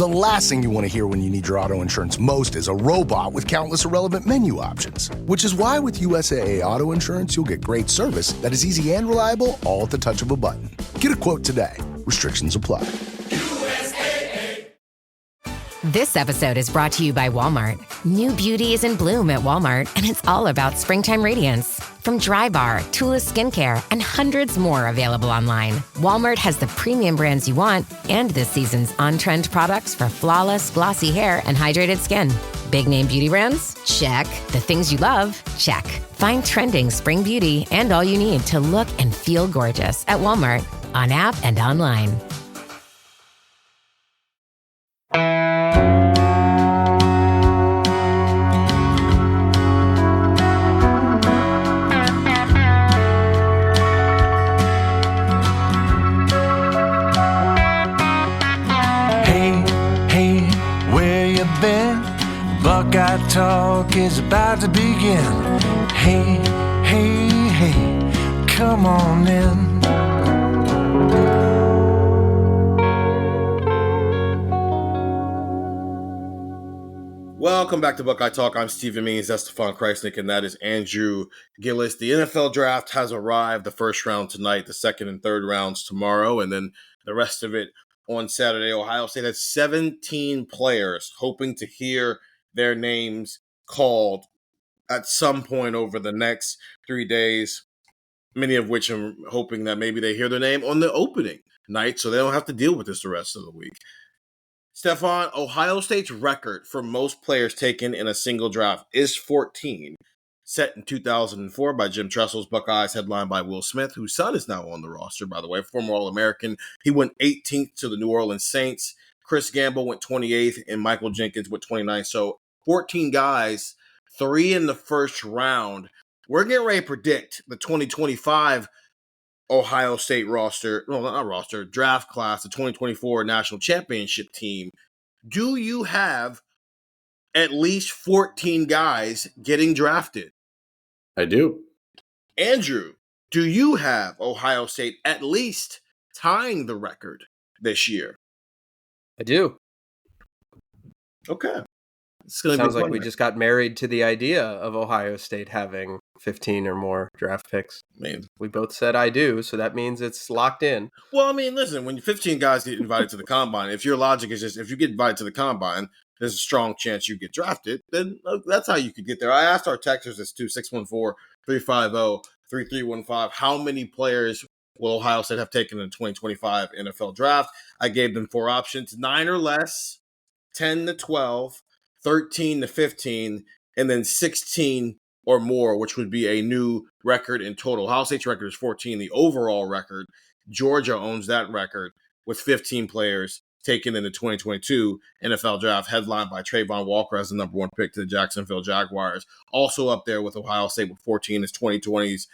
The last thing you want to hear when you need your auto insurance most is a robot with countless irrelevant menu options. Which is why with USAA Auto Insurance, you'll get great service that is easy and reliable, all at the touch of a button. Get a quote today. Restrictions apply. This episode is brought to you by Walmart. New beauty is in bloom at Walmart, and it's all about springtime radiance. From Drybar, Tula Skincare, and hundreds more available online, Walmart has the premium brands you want and this season's on-trend products for flawless, glossy hair and hydrated skin. Big name beauty brands? Check. The things you love? Check. Find trending spring beauty and all you need to look and feel gorgeous at Walmart, on app and online. Buckeye Talk is about to begin. Hey, hey, hey, come on in. Welcome back to Buckeye Talk. I'm Stephen Means, that's Stefan Krajisnik, and that is Andrew Gillis. The NFL Draft has arrived. The first round tonight, the second and third rounds tomorrow, and then the rest of it on Saturday. Ohio State has 17 players hoping to hear their names called at some point over the next 3 days, many of which I'm hoping that maybe they hear their name on the opening night so they don't have to deal with this the rest of the week. Stefan, Ohio State's record for most players taken in a single draft is 14, set in 2004 by Jim Tressel's Buckeyes, headlined by Will Smith, whose son is now on the roster, by the way, former All-American. He went 18th to the New Orleans Saints. Chris Gamble went 28th, and Michael Jenkins went 29th. So 14 guys, 3 in the first round. We're getting ready to predict the 2025 Ohio State draft class, the 2024 national championship team. Do you have at least 14 guys getting drafted? I do. Andrew, do you have Ohio State at least tying the record this year? I do. Okay. Sounds like we just got married to the idea of Ohio State having 15 or more draft picks. Man, we both said I do, so that means it's locked in. Well, I mean, listen, when 15 guys get invited to the combine, if your logic is just if you get invited to the combine, there's a strong chance you get drafted, then that's how you could get there. I asked our texters this too, 614-350-3315, how many players will Ohio State have taken in the 2025 NFL Draft? I gave them 4 options, 9 or less, 10 to 12, 13 to 15, and then 16 or more, which would be a new record in total. Ohio State's record is 14. The overall record, Georgia owns that record with 15 players taken in the 2022 NFL Draft, headlined by Trayvon Walker as the number 1 pick to the Jacksonville Jaguars. Also up there with Ohio State with 14 is 2020's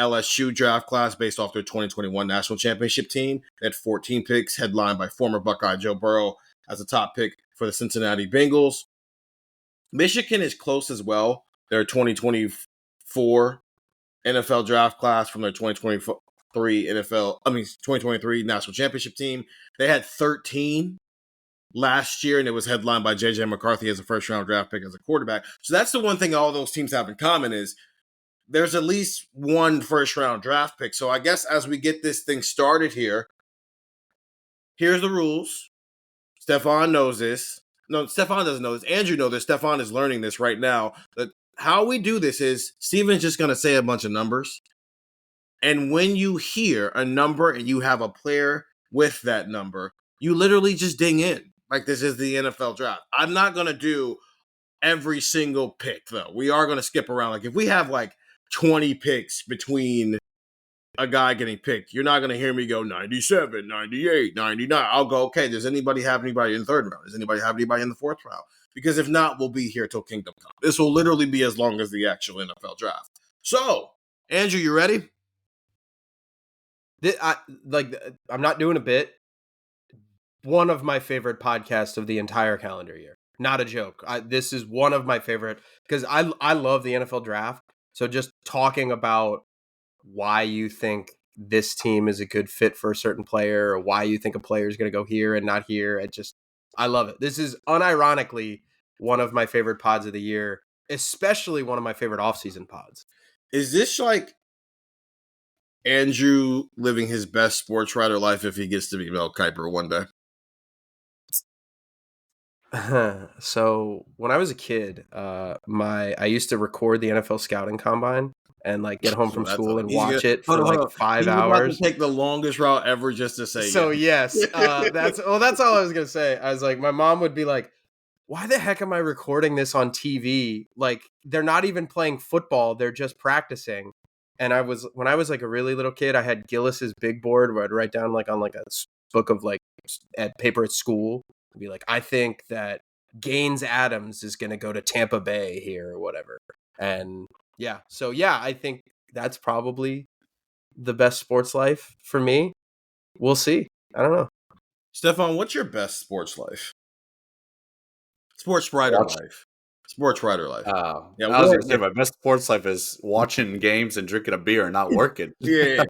LSU draft class based off their 2021 national championship team. They had 14 picks, headlined by former Buckeye Joe Burrow as a top pick for the Cincinnati Bengals. Michigan is close as well. Their 2024 NFL draft class from their 2023 national championship team. They had 13 last year, and it was headlined by J.J. McCarthy as a first-round draft pick as a quarterback. So that's the one thing all those teams have in common is there's at least one first-round draft pick. So I guess as we get this thing started here, here's the rules. Stefan knows this. No, Stefan doesn't know this. Andrew knows this. Stefan is learning this right now. How we do this is Steven's just going to say a bunch of numbers. And when you hear a number and you have a player with that number, you literally just ding in. Like this is the NFL Draft. I'm not going to do every single pick, though. We are going to skip around. Like if we have like 20 picks between a guy getting picked, you're not going to hear me go 97, 98, 99. I'll go, okay, does anybody have anybody in the third round? Does anybody have anybody in the fourth round? Because if not, we'll be here till Kingdom Come. This will literally be as long as the actual NFL Draft. So, Andrew, you ready? I'm not doing a bit. One of my favorite podcasts of the entire calendar year. Not a joke. This is one of my favorite because I love the NFL Draft. So just talking about why you think this team is a good fit for a certain player or why you think a player is going to go here and not here. I love it. This is unironically one of my favorite pods of the year, especially one of my favorite offseason pods. Is this like Andrew living his best sports writer life if he gets to be Mel Kiper one day? So when I was a kid, I used to record the NFL scouting combine and like get home from school and watch it for like 5 hours. About to take the longest route ever just to say so yes, that's all I was gonna say. I was like, my mom would be like, "Why the heck am I recording this on TV? Like they're not even playing football; they're just practicing." And when I was like a really little kid, I had Gillis's big board where I'd write down like on like a book of like at paper at school. I'd be like, I think that Gaines Adams is going to go to Tampa Bay here or whatever. And yeah, so yeah, I think that's probably the best sports life for me. We'll see. I don't know. Stefan, what's your best sports life? Sports writer life. Sports writer life. Yeah, I was going to say my best sports life is watching games and drinking a beer and not working. Yeah,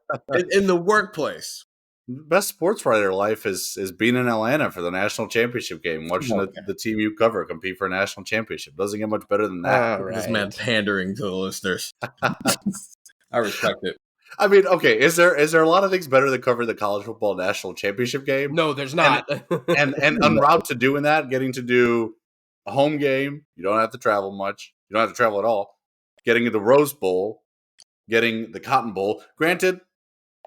in the workplace. Best sports writer life is being in Atlanta for the national championship game, watching the team you cover compete for a national championship. Doesn't get much better than that. Right. This man pandering to the listeners. I respect it. I mean, okay, is there a lot of things better than covering the college football national championship game? No, there's not. And en route to doing that, getting to do a home game, you don't have to travel much. You don't have to travel at all. Getting the Rose Bowl, getting the Cotton Bowl. Granted,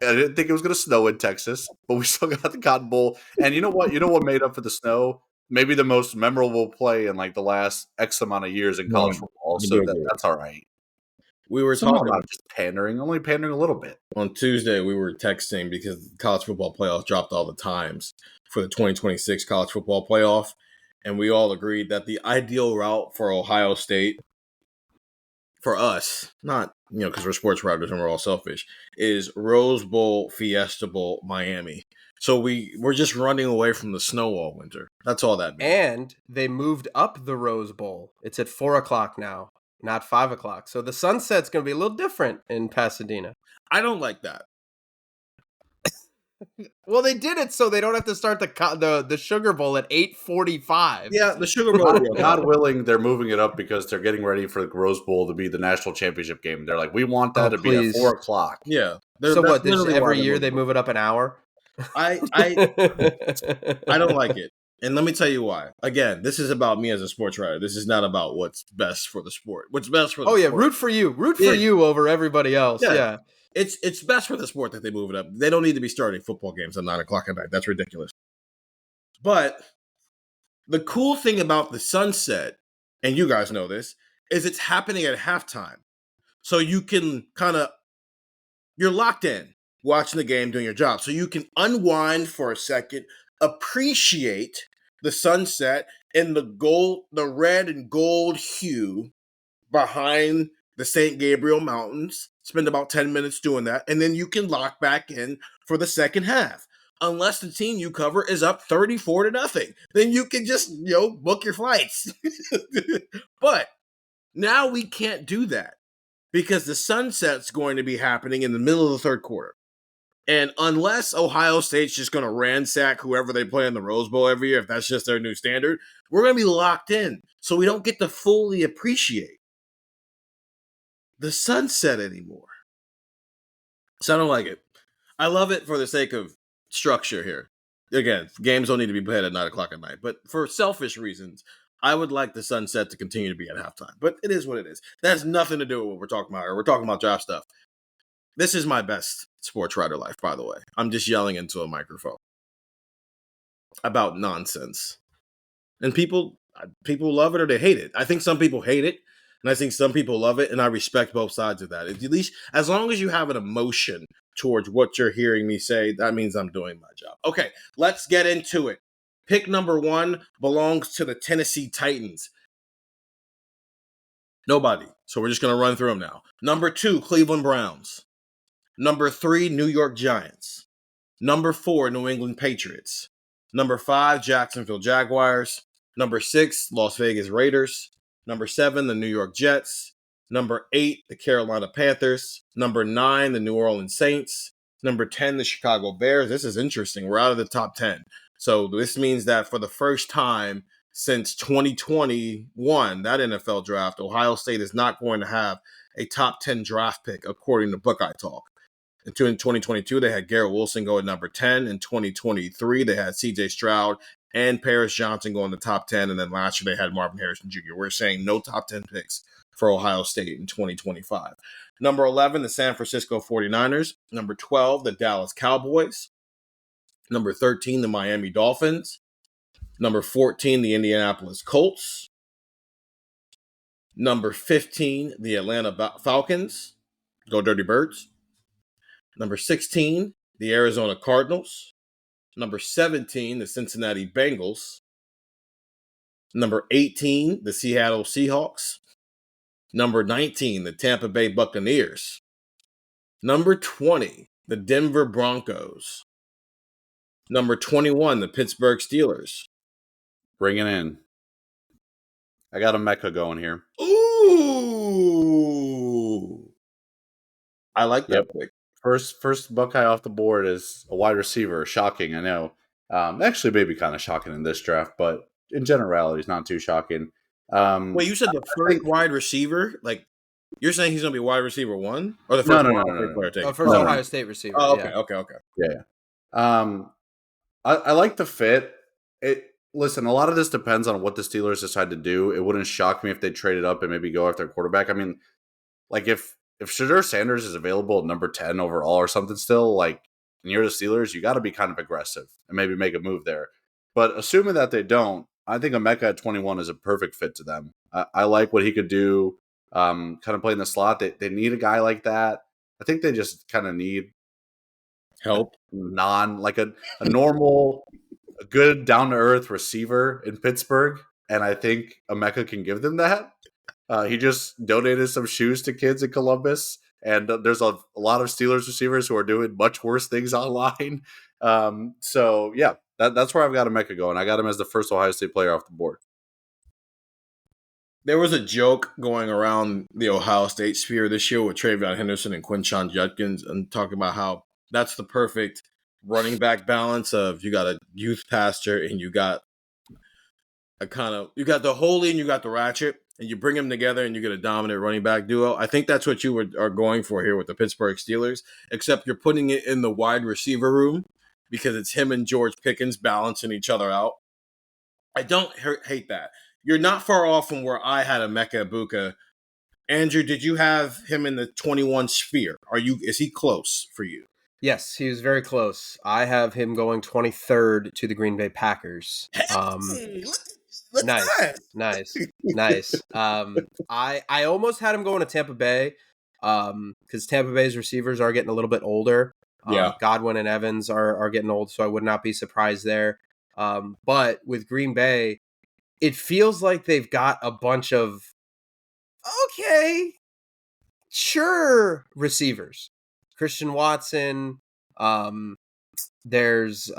I didn't think it was going to snow in Texas, but we still got the Cotton Bowl. And you know what? You know what made up for the snow? Maybe the most memorable play in like the last X amount of years in college football. So that's all right. We were talking about just pandering, only pandering a little bit. On Tuesday, we were texting because the college football playoff dropped all the times for the 2026 college football playoff. And we all agreed that the ideal route for Ohio State, for us, not, because we're sports writers and we're all selfish, is Rose Bowl, Fiesta Bowl, Miami. So we're just running away from the snow all winter. That's all that means. And they moved up the Rose Bowl. It's at 4:00 now, not 5:00. So the sunset's going to be a little different in Pasadena. I don't like that. Well, they did it so they don't have to start the Sugar Bowl at 8:45. Yeah, the Sugar Bowl. God willing, they're moving it up because they're getting ready for the Rose Bowl to be the national championship game. They're like, we want that to be at 4:00. Yeah. So what? Every year they move it up an hour? I don't like it. And let me tell you why. Again, this is about me as a sports writer. This is not about what's best for the sport. What's best for the sport. Root for you. Root for you over everybody else. Yeah. It's best for the sport that they move it up. They don't need to be starting football games at 9:00 at night. That's ridiculous. But the cool thing about the sunset, and you guys know this, is it's happening at halftime. So you can you're locked in watching the game, doing your job. So you can unwind for a second, appreciate the sunset and the red and gold hue behind the St. Gabriel Mountains. Spend about 10 minutes doing that, and then you can lock back in for the second half. Unless the team you cover is up 34-0, then you can just, book your flights. But now we can't do that because the sunset's going to be happening in the middle of the third quarter. And unless Ohio State's just going to ransack whoever they play in the Rose Bowl every year, if that's just their new standard, we're going to be locked in. So we don't get to fully appreciate the sunset anymore. So I don't like it. I love it for the sake of structure here. Again, games don't need to be played at 9:00 at night. But for selfish reasons, I would like the sunset to continue to be at halftime. But it is what it is. That has nothing to do with what we're talking about. Or we're talking about draft stuff. This is my best sports writer life, by the way. I'm just yelling into a microphone about nonsense. And people love it or they hate it. I think some people hate it. And I think some people love it, and I respect both sides of that. At least, as long as you have an emotion towards what you're hearing me say, that means I'm doing my job. Okay, let's get into it. Pick number 1 belongs to the Tennessee Titans. Nobody. So we're just going to run through them now. Number 2, Cleveland Browns. Number 3, New York Giants. Number 4, New England Patriots. Number 5, Jacksonville Jaguars. Number 6, Las Vegas Raiders. Number 7, the New York Jets. Number 8, the Carolina Panthers. Number 9, the New Orleans Saints. Number 10, the Chicago Bears. This is interesting. We're out of the top 10. So this means that for the first time since 2021, that NFL draft, Ohio State is not going to have a top 10 draft pick, according to Buckeye Talk. In 2022, they had Garrett Wilson go at number 10. In 2023, they had C.J. Stroud and Paris Johnson go in the top 10. And then last year, they had Marvin Harrison Jr. We're saying no top 10 picks for Ohio State in 2025. Number 11, the San Francisco 49ers. Number 12, the Dallas Cowboys. Number 13, the Miami Dolphins. Number 14, the Indianapolis Colts. Number 15, the Atlanta Falcons. Go Dirty Birds. Number 16, the Arizona Cardinals. Number 17, the Cincinnati Bengals. Number 18, the Seattle Seahawks. Number 19, the Tampa Bay Buccaneers. Number 20, the Denver Broncos. Number 21, the Pittsburgh Steelers. Bring it in. I got a Mecca going here. Ooh. I like that pick. First Buckeye off the board is a wide receiver. Shocking, I know. Actually, maybe kind of shocking in this draft, but in generality, it's not too shocking. Wait, you said the first wide receiver? Like, you're saying he's going to be wide receiver 1? Or the first player taken? First Ohio State receiver. Oh, okay. Yeah. I like the fit. Listen, a lot of this depends on what the Steelers decide to do. It wouldn't shock me if they traded up and maybe go after a quarterback. I mean, like if Shadur Sanders is available at number 10 overall or something still, like, and you're the Steelers, you got to be kind of aggressive and maybe make a move there. But assuming that they don't, I think Emeka at 21 is a perfect fit to them. I like what he could do, kind of play in the slot. They need a guy like that. I think they just kind of need help. Like a normal, a good down-to-earth receiver in Pittsburgh. And I think Emeka can give them that. He just donated some shoes to kids in Columbus. And there's a lot of Steelers receivers who are doing much worse things online. So, yeah, that's where I've got Emeka going. I got him as the first Ohio State player off the board. There was a joke going around the Ohio State sphere this year with Travion Henderson and Quinshon Judkins and talking about how that's the perfect running back balance of you got a youth pastor and you got you got the holy and you got the ratchet. And you bring them together and you get a dominant running back duo. I think that's what you are going for here with the Pittsburgh Steelers, except you're putting it in the wide receiver room because it's him and George Pickens balancing each other out. I don't hate that. You're not far off from where I had Emeka Egbuka. Andrew, did you have him in the 21 sphere? Is he close for you? Yes, he was very close. I have him going 23rd to the Green Bay Packers. Nice. I almost had him going to Tampa Bay because Tampa Bay's receivers are getting a little bit older. Godwin and Evans are getting old, so I would not be surprised there. But with Green Bay, it feels like they've got a bunch of receivers. Christian Watson. There's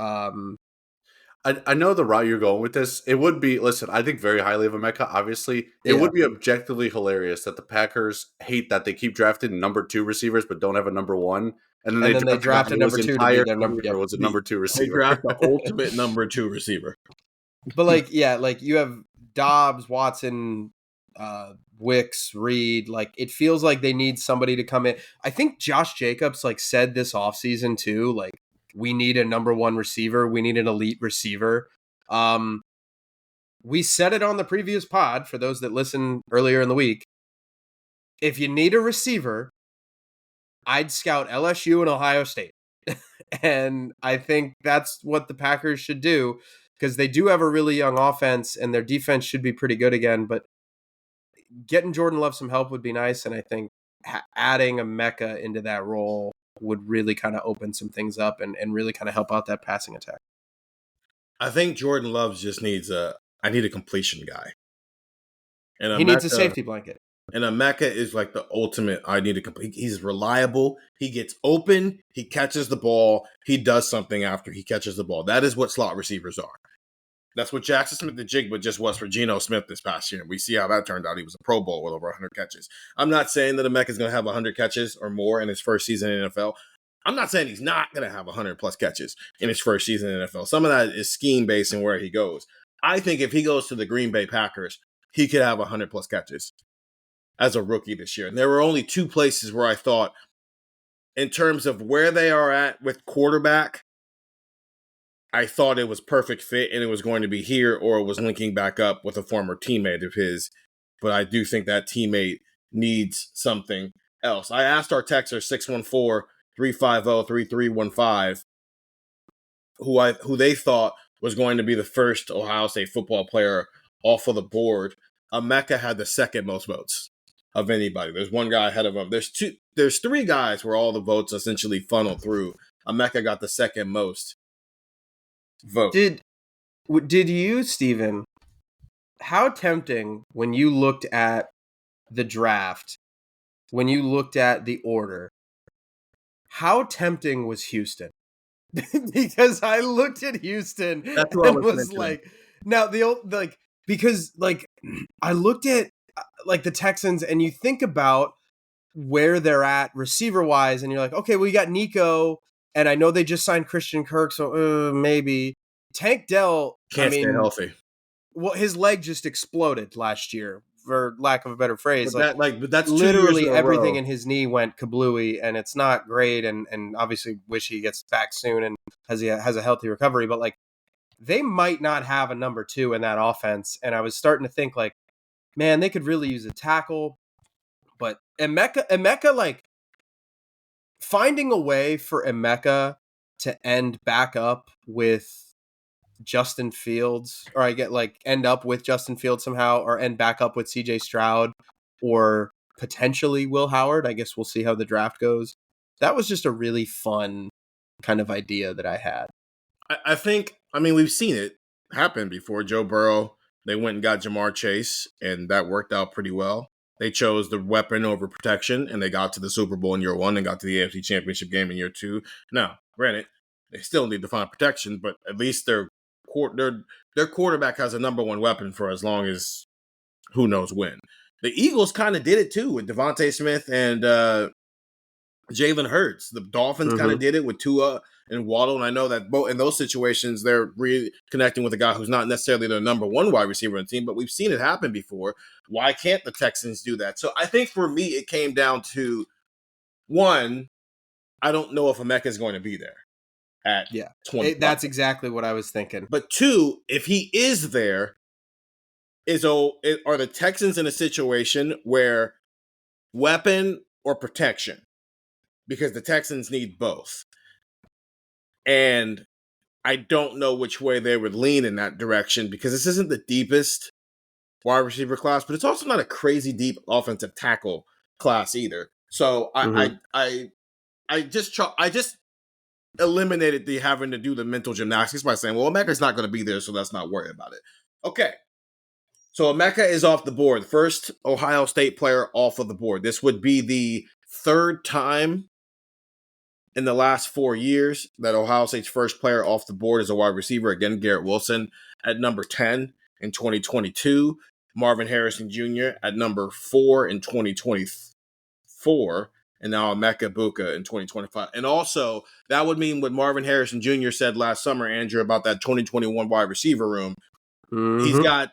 I know the route you're going with this. It would be, listen, I think very highly of Emeka, obviously. It would be objectively hilarious that the Packers hate that they keep drafting number 2 receivers but don't have a number 1. And then they draft a number 2 to be their number 2 receiver. They draft the ultimate number 2 receiver. But you have Dobbs, Watson, Wicks, Reed. Like, it feels like they need somebody to come in. I think Josh Jacobs said this offseason too, we need a number 1 receiver. We need an elite receiver. We said it on the previous pod for those that listened earlier in the week. If you need a receiver, I'd scout LSU and Ohio State. And I think that's what the Packers should do because they do have a really young offense and their defense should be pretty good again. But getting Jordan Love some help would be nice. And I think adding Emeka into that role would really kind of open some things up and really kind of help out that passing attack. I think Jordan Love just needs I need a completion guy. And he needs a safety blanket. And Emeka is like the ultimate I need a complete. He's reliable. He gets open. He catches the ball. He does something after he catches the ball. That is what slot receivers are. That's what Jackson Smith-Njigba just was for Geno Smith this past year. We see how that turned out. He was a Pro Bowl with over 100 catches. I'm not saying that Emeka is going to have 100 catches or more in his first season in the NFL. I'm not saying he's not going to have 100-plus catches in his first season in the NFL. Some of that is scheme-based and where he goes. I think if he goes to the Green Bay Packers, he could have 100-plus catches as a rookie this year. And there were only two places where I thought, in terms of where they are at with quarterback, I thought it was perfect fit and it was going to be here, or it was linking back up with a former teammate of his. But I do think that teammate needs something else. I asked our texter 614-350-3315 who they thought was going to be the first Ohio State football player off of the board. Emeka had the second most votes of anybody. There's one guy ahead of him. There's three guys where all the votes essentially funnel through. Emeka got the second most vote. Did you, Stephen, how tempting when you looked at the draft, when you looked at the order, how tempting was Houston? Because I looked at Houston and was like, now the old, like, because like I looked at like the Texans and you think about where they're at receiver wise and you're like, okay, well, you got Nico and I know they just signed Christian Kirk. So maybe Tank Dell can't stay healthy. Well, his leg just exploded last year, for lack of a better phrase. But that's literally everything in his knee went kablooey, and it's not great. And obviously, wish he gets back soon and has a healthy recovery. But like, they might not have a number two in that offense. And I was starting to think like, man, they could really use a tackle. But Emeka, like finding a way for Emeka to end back up with Justin Fields, or end up with Justin Fields somehow, or end back up with CJ Stroud, or potentially Will Howard. I guess we'll see how the draft goes. That was just a really fun kind of idea that I had. I think, we've seen it happen before. Joe Burrow, they went and got Jamar Chase, and that worked out pretty well. They chose the weapon over protection, and they got to the Super Bowl in year one and got to the AFC Championship game in year two. Now, granted, they still need to find protection, but at least their quarterback has a number one weapon for as long as who knows when. The Eagles kind of did it too with Devontae Smith and Jalen Hurts. The Dolphins kind of did it with Tua and Waddle. And I know that both in those situations, they're really connecting with a guy who's not necessarily their number one wide receiver on the team, but we've seen it happen before. Why can't the Texans do that? So I think for me, it came down to one, I don't know if Emeka is going to be there at 20. That's exactly what I was thinking. But two, if he is there, are the Texans in a situation where weapon or protection? Because the Texans need both. And I don't know which way they would lean in that direction, because this isn't the deepest wide receiver class, but it's also not a crazy deep offensive tackle class either. So I just eliminated the having to do the mental gymnastics by saying, well, Emeka's not going to be there, so let's not worry about it. Okay. So Emeka is off the board. First Ohio State player off of the board. This would be the third time in the last 4 years that Ohio State's first player off the board is a wide receiver. Again, Garrett Wilson at number 10 in 2022. Marvin Harrison Jr. at number 4 in 2024. And now Emeka Buka in 2025. And also, that would mean what Marvin Harrison Jr. said last summer, Andrew, about that 2021 wide receiver room. He's got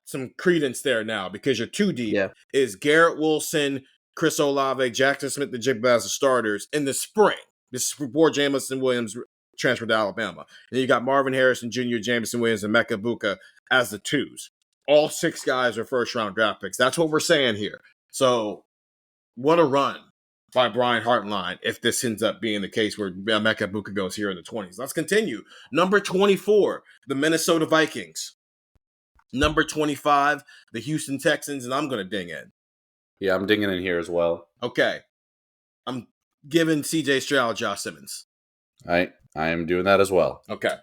some credence there now, because your 2 deep is Garrett Wilson, Chris Olave, Jackson Smith, and Jigba as the starters in the spring. This is before Jamison Williams transferred to Alabama. And you got Marvin Harrison Jr., Jamison Williams, and Emeka Buka as the 2s. All 6 guys are first-round draft picks. That's what we're saying here. So, what a run by Brian Hartline if this ends up being the case where Emeka Buka goes here in the 20s. Let's continue. Number 24, the Minnesota Vikings. Number 25, the Houston Texans, and I'm going to ding in. Yeah, I'm dinging in here as well. Okay. I'm giving CJ Stroud Josh Simmons. I am doing that as well. Okay.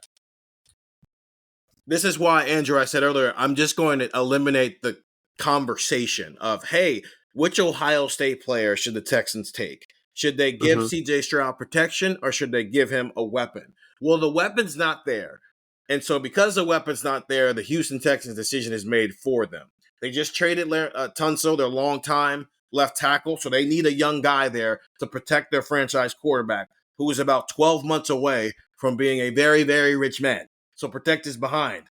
This is why, Andrew, I said earlier, I'm just going to eliminate the conversation of, hey, which Ohio State player should the Texans take? Should they give CJ Stroud protection, or should they give him a weapon? Well, the weapon's not there. And so because the weapon's not there, the Houston Texans decision is made for them. They just traded Tunsil, their longtime left tackle, so they need a young guy there to protect their franchise quarterback. who is about 12 months away from being a very, very rich man. So protect his behind.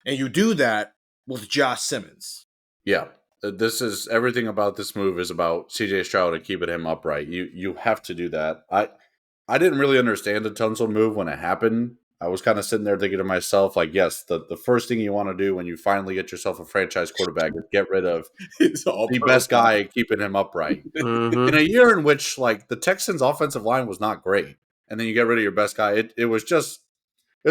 And you do that with Josh Simmons. Yeah. This is everything about this move is about CJ Stroud and keeping him upright. You have to do that. I didn't really understand the Tunsil move when it happened. I was kind of sitting there thinking to myself, like, yes, the first thing you want to do when you finally get yourself a franchise quarterback is get rid of the best guy, keeping him upright. Mhm. In a year in which, like, the Texans' offensive line was not great, and then you get rid of your best guy, it was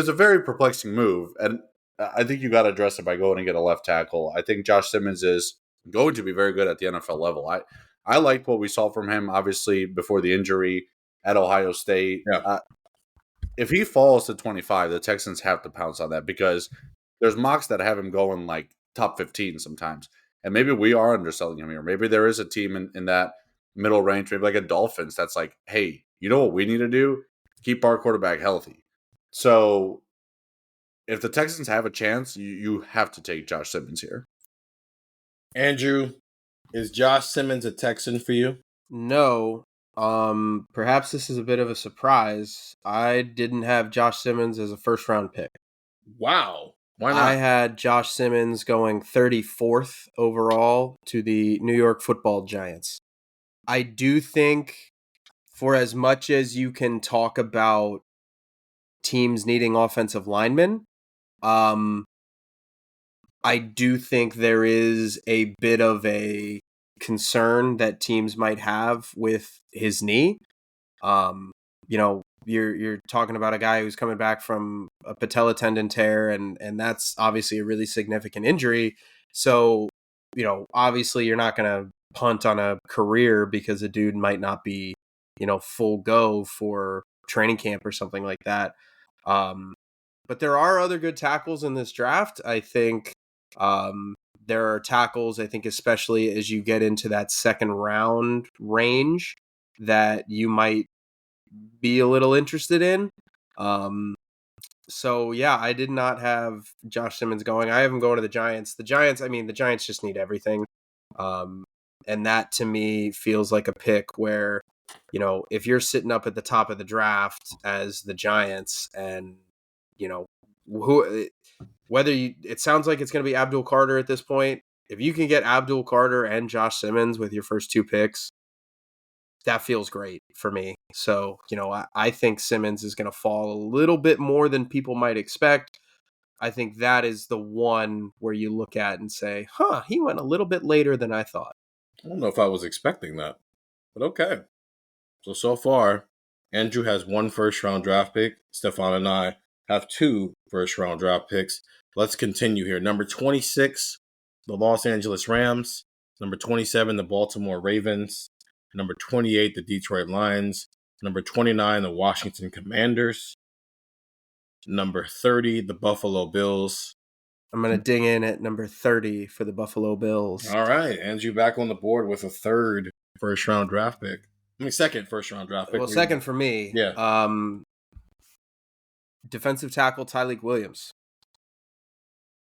a very perplexing move. And I think you got to address it by going and get a left tackle. I think Josh Simmons is going to be very good at the NFL level. I liked what we saw from him, obviously, before the injury at Ohio State. Yeah. If he falls to 25, the Texans have to pounce on that because there's mocks that have him going like top 15 sometimes. And maybe we are underselling him here. Maybe there is a team in that middle range, maybe like a Dolphins, that's like, hey, you know what we need to do? Keep our quarterback healthy. So if the Texans have a chance, you have to take Josh Simmons here. Andrew, is Josh Simmons a Texan for you? No. Perhaps this is a bit of a surprise. I didn't have Josh Simmons as a first round pick. Wow. Why not? I had Josh Simmons going 34th overall to the New York Football Giants. I do think, for as much as you can talk about teams needing offensive linemen, I do think there is a bit of a concern that teams might have with his knee. You're talking about a guy who's coming back from a patella tendon tear, and that's obviously a really significant injury. So, obviously you're not going to punt on a career because a dude might not be, full go for training camp or something like that. But there are other good tackles in this draft. I think there are tackles, I think, especially as you get into that second round range, that you might be a little interested in. So yeah, I did not have Josh Simmons going. I have him going to the Giants. The Giants just need everything. And that to me feels like a pick where, if you're sitting up at the top of the draft as the Giants and, it sounds like it's going to be Abdul Carter at this point. If you can get Abdul Carter and Josh Simmons with your first two picks, that feels great for me. So, I think Simmons is going to fall a little bit more than people might expect. I think that is the one where you look at and say, he went a little bit later than I thought. I don't know if I was expecting that, but okay. So far, Andrew has one first-round draft pick. Stefan and I have two first-round draft picks. Let's continue here. Number 26, the Los Angeles Rams. Number 27, the Baltimore Ravens. Number 28, the Detroit Lions. Number 29, the Washington Commanders. Number 30, the Buffalo Bills. I'm going to ding in at number 30 for the Buffalo Bills. All right. Andrew back on the board with a third first-round draft pick. Second first-round draft pick. Well, second for me. Yeah. Defensive tackle Tyleik Williams.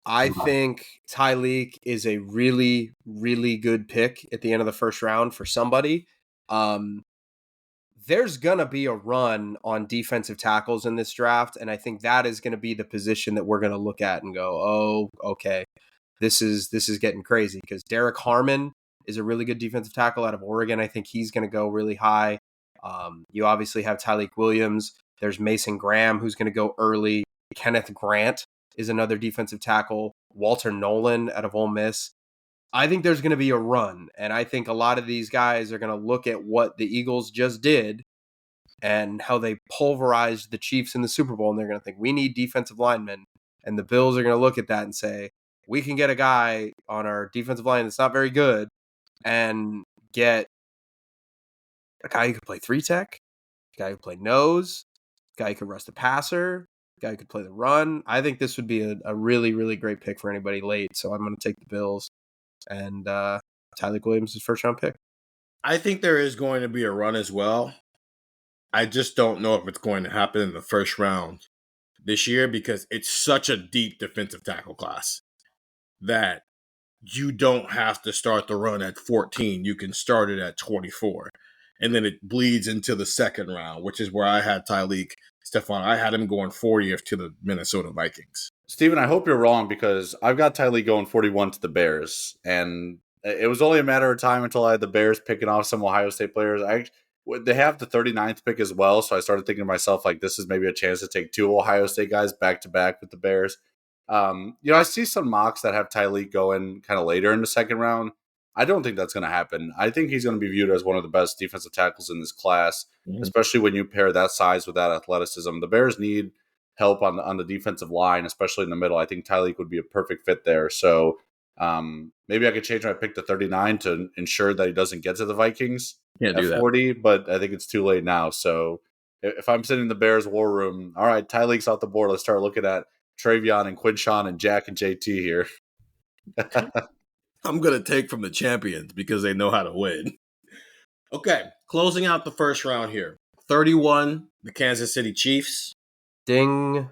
I think Tyleik is a really, really good pick at the end of the first round for somebody. There's going to be a run on defensive tackles in this draft, and I think that is going to be the position that we're going to look at and go, oh, okay, this is getting crazy, because Derek Harmon is a really good defensive tackle out of Oregon. I think he's going to go really high. You obviously have Tyleik Williams. There's Mason Graham, who's going to go early. Kenneth Grant is another defensive tackle. Walter Nolan out of Ole Miss. I think there's going to be a run, and I think a lot of these guys are going to look at what the Eagles just did and how they pulverized the Chiefs in the Super Bowl, and they're going to think, we need defensive linemen. And the Bills are going to look at that and say, we can get a guy on our defensive line that's not very good and get a guy who could play three tech, a guy who could play nose, a guy who could rush the passer, a guy who could play the run. I think this would be a really, really great pick for anybody late, so I'm going to take the Bills. And Tyleik Williams is first round pick. I think there is going to be a run as well. I just don't know if it's going to happen in the first round this year, because it's such a deep defensive tackle class that you don't have to start the run at 14. You can start it at 24. and then it bleeds into the second round, which is where I had Tyleik Stefan. I had him going 40th to the Minnesota Vikings. Steven, I hope you're wrong because I've got Tyleik going 41 to the Bears, and it was only a matter of time until I had the Bears picking off some Ohio State players. They have the 39th pick as well, so I started thinking to myself, like, this is maybe a chance to take 2 Ohio State guys back-to-back with the Bears. I see some mocks that have Tyleik going kind of later in the second round. I don't think that's going to happen. I think he's going to be viewed as one of the best defensive tackles in this class, especially when you pair that size with that athleticism. The Bears need help on the defensive line, especially in the middle. I think Tyleik would be a perfect fit there. So maybe I could change my pick to 39 to ensure that he doesn't get to the Vikings at 40, but I think it's too late now. So if I'm sitting in the Bears war room, all right, Tyleik's off the board. Let's start looking at Travion and Quinshawn and Jack and JT here. I'm going to take from the champions because they know how to win. Okay, closing out the first round here. 31, the Kansas City Chiefs. Ding.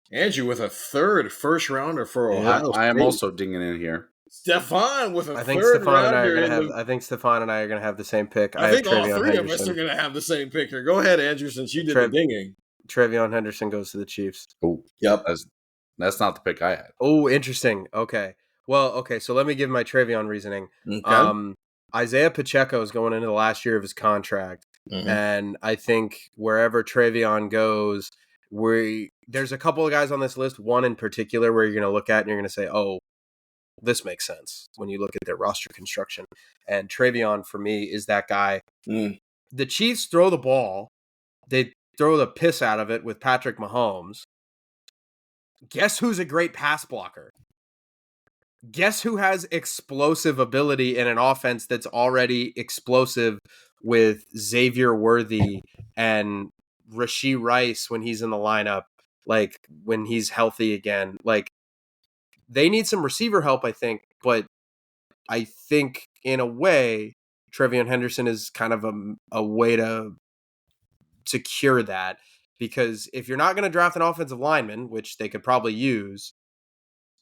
Andrew with a third first rounder for Ohio State. I am also dinging in here. Stefan with a I think third Stefan and I are rounder. going to have. I think Stefan and I are going to have the same pick. I think all Travion three Henderson. of us are going to have the same pick here. Go ahead, Andrew, since you did the dinging. Travion Henderson goes to the Chiefs. Oh, yep. That's not the pick I had. Oh, interesting. Okay. Well, okay. So let me give my Travion reasoning. Okay. Isaiah Pacheco is going into the last year of his contract, and I think wherever Travion goes, there's a couple of guys on this list. One in particular where you're going to look at and you're going to say, "Oh, this makes sense" when you look at their roster construction. And Travion for me is that guy. The Chiefs throw the ball; they throw the piss out of it with Patrick Mahomes. Guess who's a great pass blocker? Guess who has explosive ability in an offense that's already explosive with Xavier Worthy and Rashee Rice when he's in the lineup, like when he's healthy again. Like, they need some receiver help, I think, but I think in a way, Travion Henderson is kind of a way to secure that, because if you're not going to draft an offensive lineman, which they could probably use,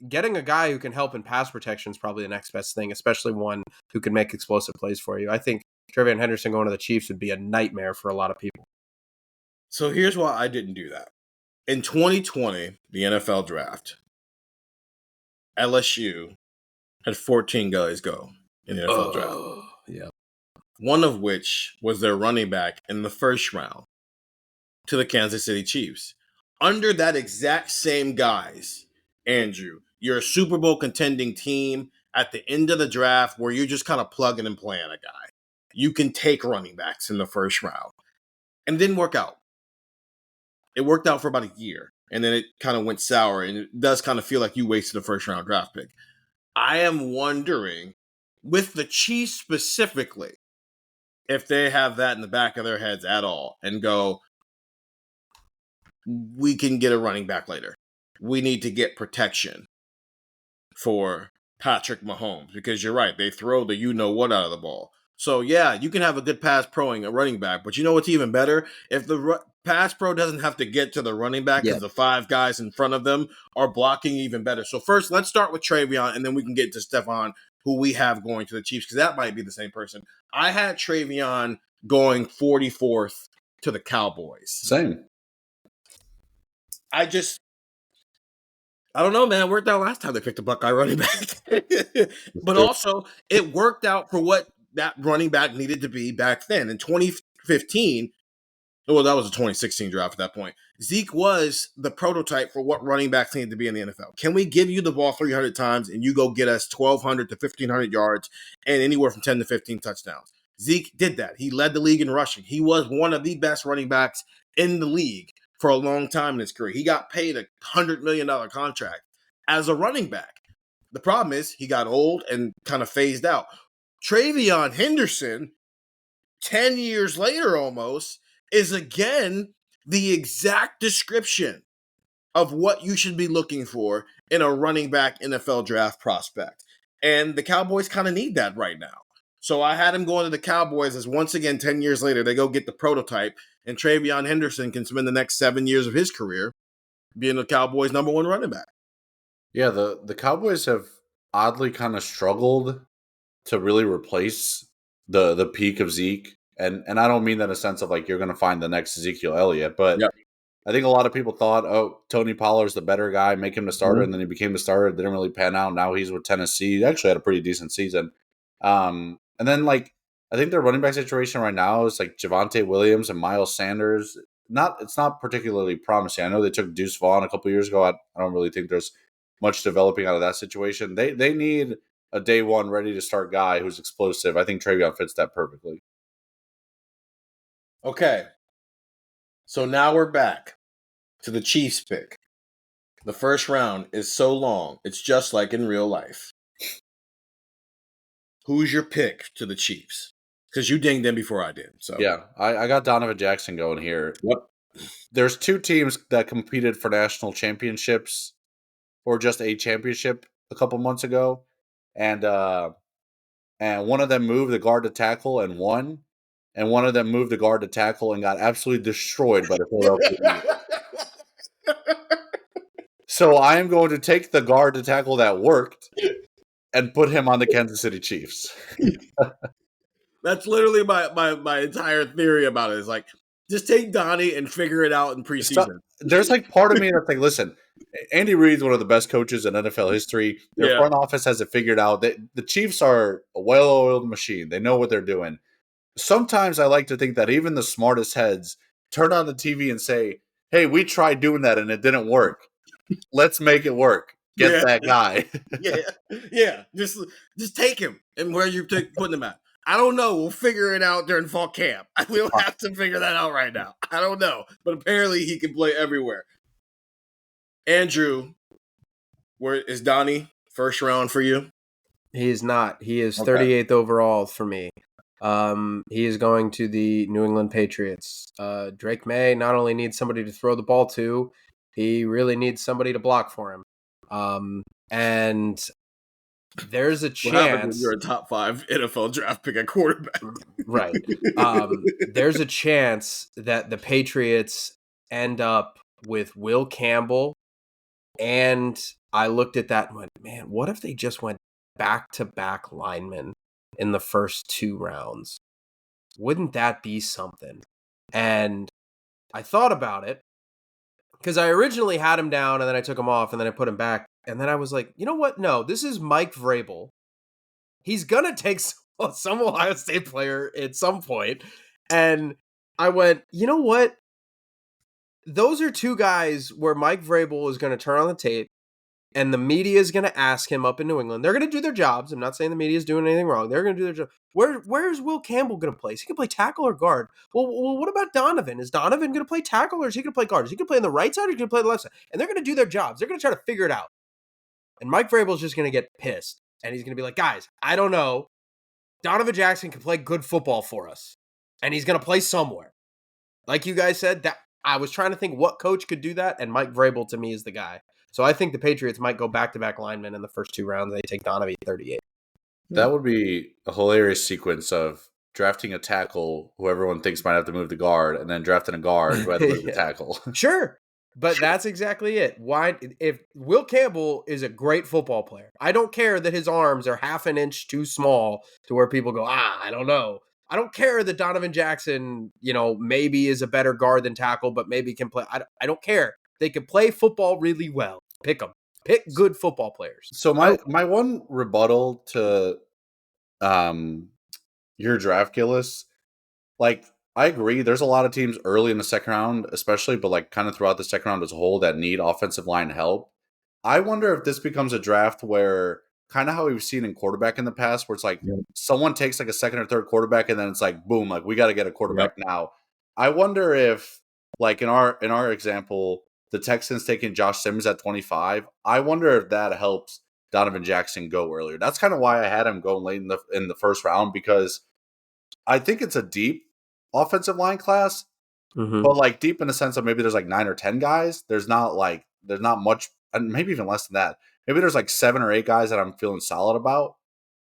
getting a guy who can help in pass protection is probably the next best thing, especially one who can make explosive plays for you. I think Travion Henderson going to the Chiefs would be a nightmare for a lot of people. So here's why I didn't do that. In 2020, the NFL draft, LSU had 14 guys go in the NFL draft. Yeah. One of which was their running back in the first round to the Kansas City Chiefs. Under that exact same guys, Andrew, you're a Super Bowl contending team at the end of the draft where you're just kind of plugging and playing a guy. You can take running backs in the first round. And it didn't work out. It worked out for about a year, and then it kind of went sour, and it does kind of feel like you wasted a first-round draft pick. I am wondering, with the Chiefs specifically, if they have that in the back of their heads at all and go, we can get a running back later. We need to get protection for Patrick Mahomes, because you're right, they throw the you-know-what out of the ball. So, yeah, you can have a good pass proing a running back, but you know what's even better? If the pass pro doesn't have to get to the running back because the 5 guys in front of them are blocking, even better. So first, let's start with Travion, and then we can get to Stefan, who we have going to the Chiefs, because that might be the same person. I had Travion going 44th to the Cowboys. Same. I don't know, man. It worked out last time they picked a Buckeye running back. But also, it worked out for what that running back needed to be back then. In 2015, well, that was a 2016 draft at that point, Zeke was the prototype for what running backs needed to be in the NFL. Can we give you the ball 300 times and you go get us 1,200 to 1,500 yards and anywhere from 10 to 15 touchdowns? Zeke did that. He led the league in rushing. He was one of the best running backs in the league for a long time in his career. He got paid a $100 million contract as a running back. The problem is he got old and kind of phased out. Travion Henderson, 10 years later almost, is again the exact description of what you should be looking for in a running back NFL draft prospect. And the Cowboys kind of need that right now. So I had him going to the Cowboys as once again, 10 years later, they go get the prototype, and Travion Henderson can spend the next 7 years of his career being the Cowboys' number 1 running back. Yeah, the Cowboys have oddly kind of struggled to really replace the peak of Zeke And I don't mean that in a sense of like you're going to find the next Ezekiel Elliott, but Yep. I think a lot of people thought, oh, Tony Pollard's the better guy, make him the starter, and then he became the starter. It didn't really pan out. Now he's with Tennessee. He actually had a pretty decent season. And then like I think their running back situation right now is like Javonte Williams and Miles Sanders. It's not particularly promising. I know they took Deuce Vaughn a couple years ago. I don't really think there's much developing out of that situation. They need a day one ready to start guy who's explosive. I think Travion fits that perfectly. Okay. So now we're back to the Chiefs pick. The first round is so long, it's just like in real life. Who's your pick to the Chiefs? Because you dinged them before I did. So yeah, I got Donovan Jackson going here. Yep. There's two teams that competed for national championships or just a championship a couple months ago. And one of them moved the guard to tackle and won. And one of them moved the guard to tackle and got absolutely destroyed by the Philadelphia Eagles. So I am going to take the guard to tackle that worked and put him on the Kansas City Chiefs. That's literally my entire theory about it. Is like, just take Donnie and figure it out in preseason. There's like part of me that's like, listen, Andy Reid's one of the best coaches in NFL history. Their front office has it figured out. The Chiefs are a well-oiled machine. They know what they're doing. Sometimes I like to think that even the smartest heads turn on the TV and say, hey, we tried doing that and it didn't work. Let's make it work. Get that guy. Yeah. Just take him. And where you putting him at? I don't know. We'll figure it out during fall camp. We'll have to figure that out right now. I don't know. But apparently he can play everywhere. Andrew, where is Donnie? First round for you? He is not. He is 38th overall for me. He is going to the New England Patriots. Drake May not only needs somebody to throw the ball to, he really needs somebody to block for him. And there's a chance you're a top 5 NFL draft pick at quarterback. Right. There's a chance that the Patriots end up with Will Campbell. And I looked at that and went, man, what if they just went back-to-back linemen in the first 2 rounds? Wouldn't that be something? And I thought about it because I originally had him down and then I took him off and then I put him back. And then I was like, you know what? No, this is Mike Vrabel. He's going to take some Ohio State player at some point. And I went, you know what? Those are 2 guys where Mike Vrabel is going to turn on the tape and the media is going to ask him up in New England. They're going to do their jobs. I'm not saying the media is doing anything wrong. They're going to do their job. Where's Will Campbell going to play? Is he going to play tackle or guard? Well, what about Donovan? Is Donovan going to play tackle or is he going to play guard? Is he going to play on the right side or is he going to play the left side? And they're going to do their jobs. They're going to try to figure it out. And Mike Vrabel is just going to get pissed. And he's going to be like, guys, I don't know. Donovan Jackson can play good football for us. And he's going to play somewhere. Like you guys said, that I was trying to think what coach could do that. And Mike Vrabel, to me, is the guy. So I think the Patriots might go back-to-back linemen in the first 2 rounds. They take Donovan 38. That would be a hilarious sequence of drafting a tackle who everyone thinks might have to move the guard, and then drafting a guard who had to move the tackle. Sure. But that's exactly it. Why? If Will Campbell is a great football player, I don't care that his arms are half an inch too small to where people go, I don't know. I don't care that Donovan Jackson, maybe is a better guard than tackle, but maybe can play. I don't care. They can play football really well. Pick them. Pick good football players. So my one rebuttal to your draft, Gillis, like, I agree. There's a lot of teams early in the second round, especially, but like kind of throughout the second round as a whole that need offensive line help. I wonder if this becomes a draft where kind of how we've seen in quarterback in the past, where it's like someone takes like a second or third quarterback and then it's like, boom, like we got to get a quarterback now. I wonder if like in our example, the Texans taking Josh Simmons at 25. I wonder if that helps Donovan Jackson go earlier. That's kind of why I had him go late in the first round, because I think it's a deep offensive line class, but like deep in the sense of maybe there's like 9 or 10 guys. There's not much, and maybe even less than that. Maybe there's like 7 or 8 guys that I'm feeling solid about.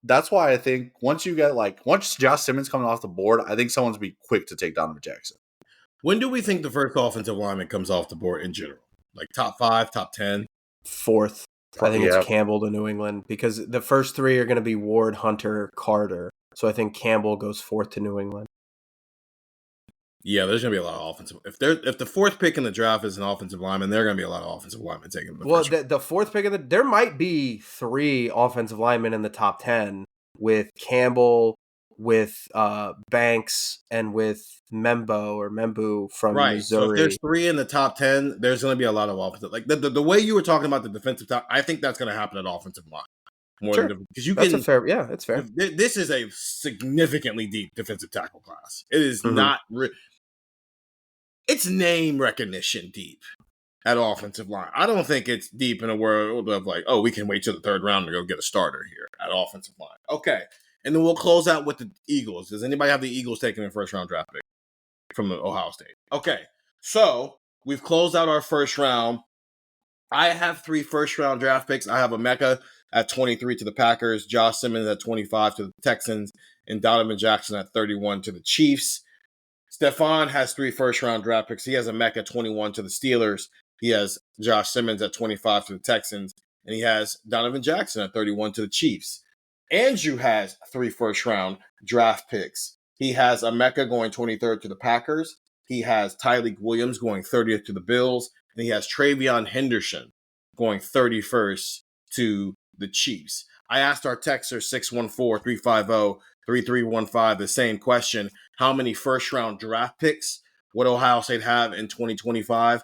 That's why I think once Josh Simmons coming off the board, I think someone's be quick to take Donovan Jackson. When do we think the first offensive lineman comes off the board in general? Like top 5, top 10? 4th. I think it's Campbell to New England, because the first 3 are going to be Ward, Hunter, Carter. So I think Campbell goes 4th to New England. Yeah, there's going to be a lot of offensive. If the fourth pick in the draft is an offensive lineman, there are going to be a lot of offensive linemen taking the first round. The fourth pick there might be 3 offensive linemen in the top 10 with Campbell, with Banks, and with Membu from Right. Missouri. So if there's 3 in the top 10, there's going to be a lot of offensive. Like the way you were talking about the defensive top, I think that's going to happen at offensive line more Sure. than because That's fair. It's fair. This is a significantly deep defensive tackle class. It is Mhm. not. It's name recognition deep at offensive line. I don't think it's deep in a world of like, oh, we can wait till the 3rd round to go get a starter here at offensive line. Okay. And then we'll close out with the Eagles. Does anybody have the Eagles taking a first round draft pick from the Ohio State? Okay. So we've closed out our first round. I have 3 first round draft picks. I have Emeka at 23 to the Packers, Josh Simmons at 25 to the Texans, and Donovan Jackson at 31 to the Chiefs. Stefan has 3 first round draft picks. He has Emeka at 21 to the Steelers. He has Josh Simmons at 25 to the Texans, and he has Donovan Jackson at 31 to the Chiefs. Andrew has 3 first round draft picks. He has Emeka going 23rd to the Packers. He has Tyleik Williams going 30th to the Bills, and he has Travion Henderson going 31st to the Chiefs. I asked our texter 614-350-3315 the same question. How many first round draft picks would Ohio State have in 2025?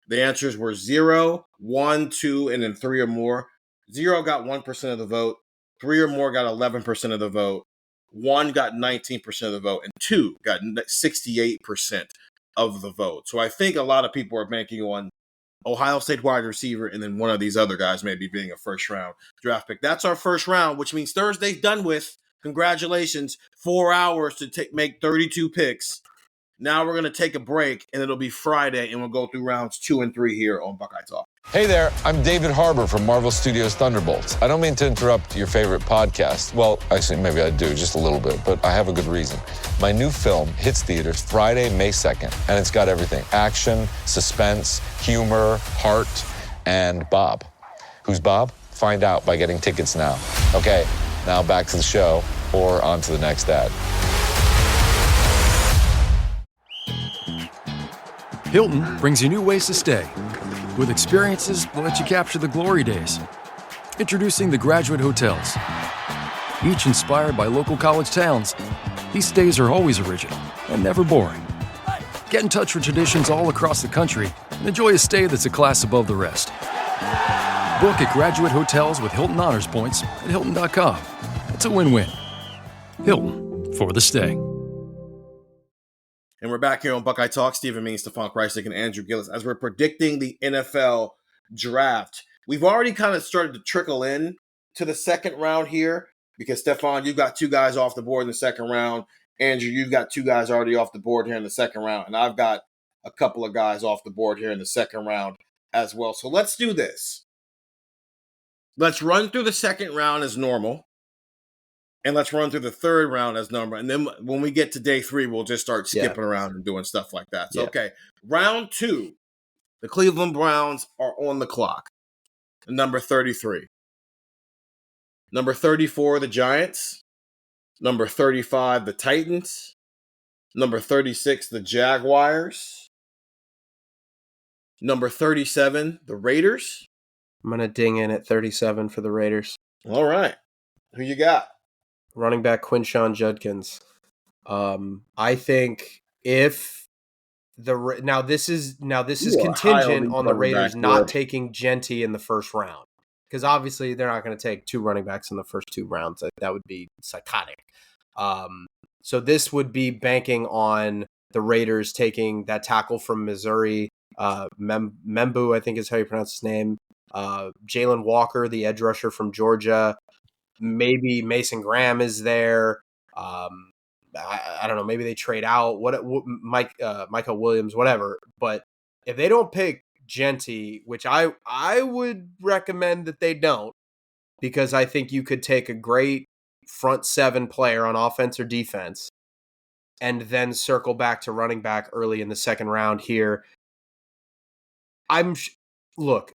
The answers were 0, 1, 2, and then 3 or more. 0 got 1% of the vote. 3 or more got 11% of the vote. 1 got 19% of the vote. And 2 got 68% of the vote. So I think a lot of people are banking on Ohio State wide receiver and then one of these other guys maybe being a first round draft pick. That's our first round, which means Thursday's done with. Congratulations. 4 hours to make 32 picks. Now we're going to take a break, and it'll be Friday, and we'll go through rounds 2 and 3 here on Buckeye Talk. Hey there, I'm David Harbour from Marvel Studios Thunderbolts. I don't mean to interrupt your favorite podcast. Well, actually, maybe I do, just a little bit, but I have a good reason. My new film hits theaters Friday, May 2nd, and it's got everything. Action, suspense, humor, heart, and Bob. Who's Bob? Find out by getting tickets now. Okay, now back to the show, or on to the next ad. Hilton brings you new ways to stay, with experiences that let you capture the glory days. Introducing the Graduate Hotels. Each inspired by local college towns, these stays are always original and never boring. Get in touch with traditions all across the country and enjoy a stay that's a class above the rest. Book at Graduate Hotels with Hilton Honors Points at Hilton.com. It's a win-win. Hilton, for the stay. And we're back here on Buckeye Talk. Stephen Means, Stefan Krajisnik, and Andrew Gillis as we're predicting the NFL draft. We've already kind of started to trickle in to the second round here because, Stefan, you've got 2 guys off the board in the second round. Andrew, you've got 2 guys already off the board here in the second round. And I've got a couple of guys off the board here in the second round as well. So let's do this. Let's run through the second round as normal. And let's run through the third round as normal. And then when we get to day 3, we'll just start skipping around and doing stuff like that. So, okay, round 2, the Cleveland Browns are on the clock. Number 33. Number 34, the Giants. Number 35, the Titans. Number 36, the Jaguars. Number 37, the Raiders. I'm going to ding in at 37 for the Raiders. All right. Who you got? Running back Quinshon Judkins. I think if now this is contingent on the Raiders not taking Genty in the first round, because obviously they're not going to take 2 running backs in the first 2 rounds. That would be psychotic. So this would be banking on the Raiders taking that tackle from Missouri, Membu, I think is how you pronounce his name. Jalen Walker, the edge rusher from Georgia. Maybe Mason Graham is there. I don't know. Maybe they trade out. Michael Williams, whatever. But if they don't pick Genty, which I would recommend that they don't, because I think you could take a great front 7 player on offense or defense and then circle back to running back early in the second round here. Look.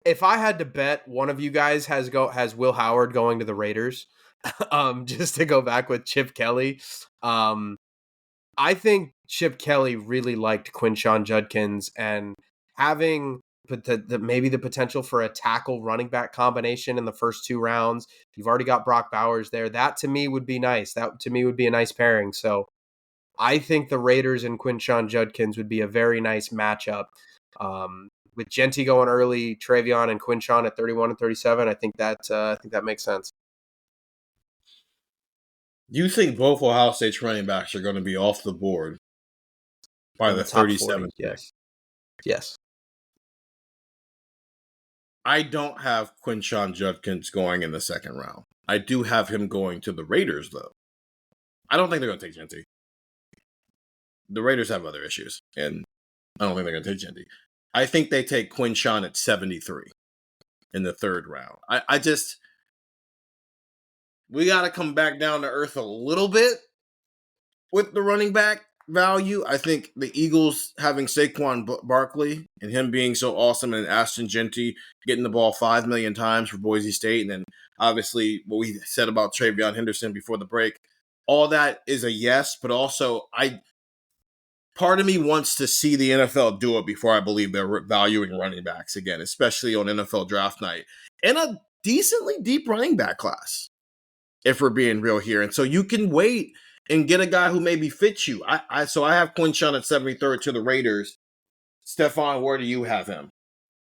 If I had to bet, one of you guys has Will Howard going to the Raiders, just to go back with Chip Kelly. I I think Chip Kelly really liked Quinshon Judkins, and having maybe the potential for a tackle running back combination in the first 2 rounds. You've already got Brock Bowers there. That to me would be nice. That to me would be a nice pairing. So I think the Raiders and Quinshon Judkins would be a very nice matchup. With Genty going early, Travion and Quinshon at 31 and 37, I think that makes sense. You think both Ohio State's running backs are going to be off the board by the 37th pick? Yes. I don't have Quinshon Judkins going in the second round. I do have him going to the Raiders, though. I don't think they're going to take Genty. The Raiders have other issues, and I don't think they're going to take Genty. I think they take Quinshon at 73 in the third round. We got to come back down to earth a little bit with the running back value. I think the Eagles having Saquon Barkley and him being so awesome, and Ashton Genty getting the ball 5 million times for Boise State, and then obviously what we said about Travion Henderson before the break, all that is a yes, but also part of me wants to see the NFL do it before I believe they're valuing running backs again, especially on NFL draft night, and a decently deep running back class, if we're being real here. And so you can wait and get a guy who maybe fits you. So I have Quinshon at 73rd to the Raiders. Stefan, where do you have him?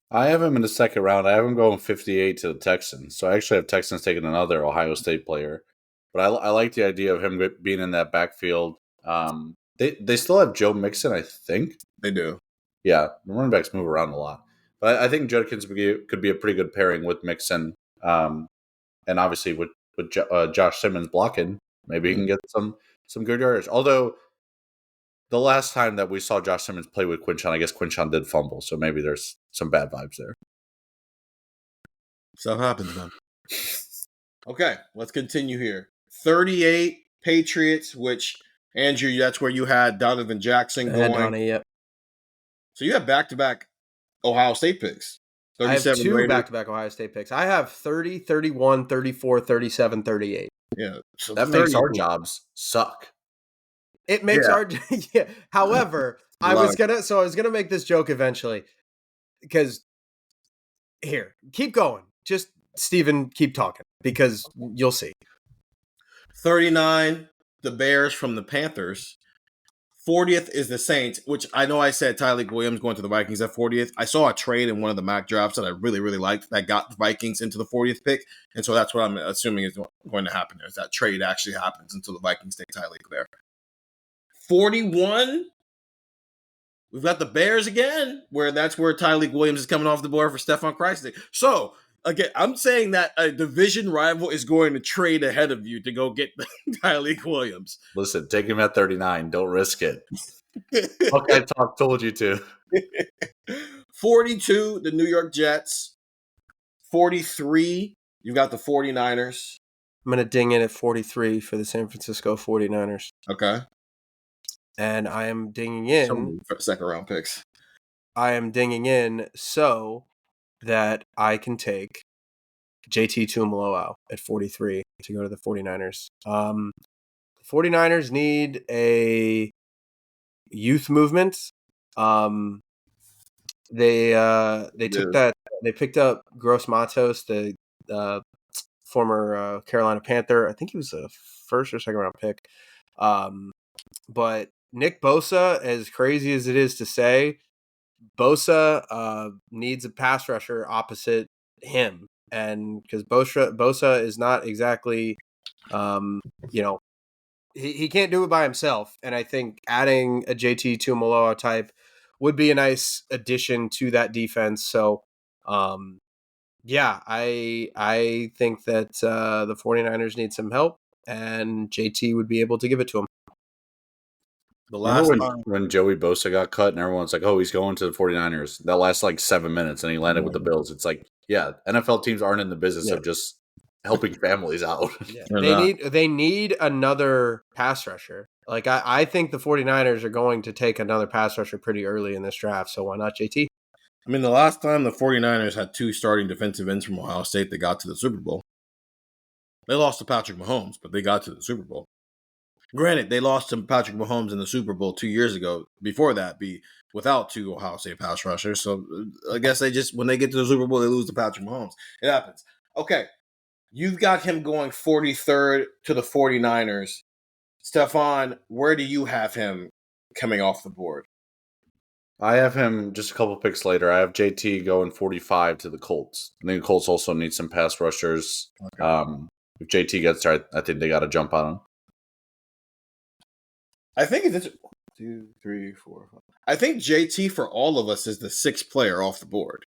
I have him in the second round. I have him going 58 to the Texans. So I actually have Texans taking another Ohio State player. But I like the idea of him being in that backfield. They still have Joe Mixon, I think. They do. Yeah, the running backs move around a lot. But I think Judkins could be a pretty good pairing with Mixon. And obviously with Josh Simmons blocking, maybe he can get some good yards. Although the last time that we saw Josh Simmons play with Quinshon, I guess Quinshon did fumble, so maybe there's some bad vibes there. So happens, man. Okay, let's continue here. 38 Patriots, which, Andrew, that's where you had Donovan Jackson going. Donnie, yep. So you have back-to-back Ohio State picks. I have 2 back-to-back Ohio State picks. I have 30, 31, 34, 37, 38. Yeah. So that makes our jobs suck. It makes our yeah. However, I was gonna make this joke eventually, because here, keep going. Just Steven, keep talking, because you'll see. 39, the Bears from the Panthers. 40th is the Saints, which I know I said Tyreek Williams going to the Vikings at 40th. I saw a trade in one of the mock drafts that I really, really liked that got the Vikings into the 40th pick. And so that's what I'm assuming is going to happen there, is that trade actually happens until the Vikings take Tyreek there. 41, we've got the Bears again, that's where Tyreek Williams is coming off the board for Stefan Krajisnik. So, again, I'm saying that a division rival is going to trade ahead of you to go get Tyreek Williams. Listen, take him at 39. Don't risk it. Buckeye Talk told you to. 42, the New York Jets. 43, you've got the 49ers. I'm going to ding in at 43 for the San Francisco 49ers. Okay. And I am dinging in. Second round picks. I am dinging in so that I can take JT Tuimoloau at 43 to go to the 49ers. The 49ers need a youth movement. They picked up Gross Matos, the former Carolina Panther. I think he was a first or second round pick. But Nick Bosa, as crazy as it is to say, Bosa needs a pass rusher opposite him, and because Bosa is not exactly, he can't do it by himself. And I think adding a JT Tuimoloau type would be a nice addition to that defense. So, I think that the 49ers need some help, and JT would be able to give it to him. The last when Joey Bosa got cut and everyone's like, oh, he's going to the 49ers. That lasts like 7 minutes and he landed with the Bills. It's like, yeah, NFL teams aren't in the business of just helping families out. Yeah. They need another pass rusher. Like I think the 49ers are going to take another pass rusher pretty early in this draft. So why not JT? I mean, the last time the 49ers had 2 starting defensive ends from Ohio State that got to the Super Bowl. They lost to Patrick Mahomes, but they got to the Super Bowl. Granted, they lost to Patrick Mahomes in the Super Bowl 2 years ago. Before that, be without 2 Ohio State pass rushers. So I guess they just, when they get to the Super Bowl, they lose to Patrick Mahomes. It happens. Okay. You've got him going 43rd to the 49ers. Stefan, where do you have him coming off the board? I have him just a couple picks later. I have JT going 45 to the Colts. I think the Colts also need some pass rushers. Okay. If JT gets there, I think they got to jump on him. I think it's 1, 2, 3, 4, 5. I think JT for all of us is the 6th player off the board.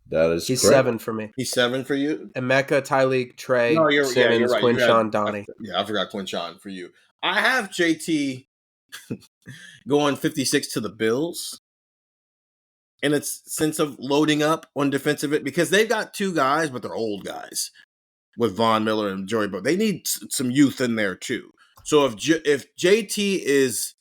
That is He's correct. 7 for me. He's 7 for you? Emeka, Tyleek, Trey, Simmons, you're right. Quinshawn, Donnie. I forgot Quinshawn for you. I have JT going 56 to the Bills in its sense of loading up on defensive end, because they've got 2 guys, but they're old guys with Von Miller and Joey Bosa. They need some youth in there too. So if JT is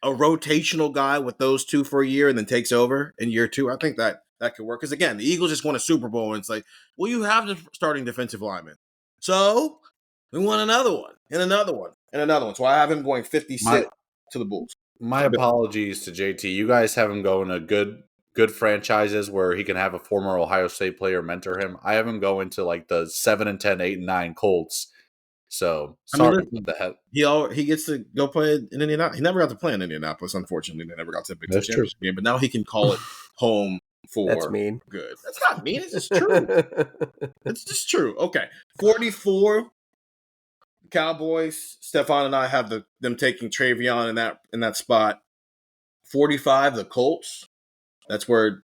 a rotational guy with those 2 for a year and then takes over in year 2, I think that could work. Because again, the Eagles just won a Super Bowl, and it's like, well, you have the starting defensive lineman. So we want another one and another one and another one. So I have him going 56 to the Bulls. My apologies to JT. You guys have him going to good franchises where he can have a former Ohio State player mentor him. I have him going to like the 7 and 10, 8 and 9 Colts. So sorry about that. He gets to go play in Indianapolis. He never got to play in Indianapolis, unfortunately. They never got to the Big Ten championship game, but now he can call it home for That's mean. Good. That's not mean. It's just true. It's just true. Okay. 44 Cowboys. Stefan and I have them taking Travion in that spot. 45 the Colts. That's where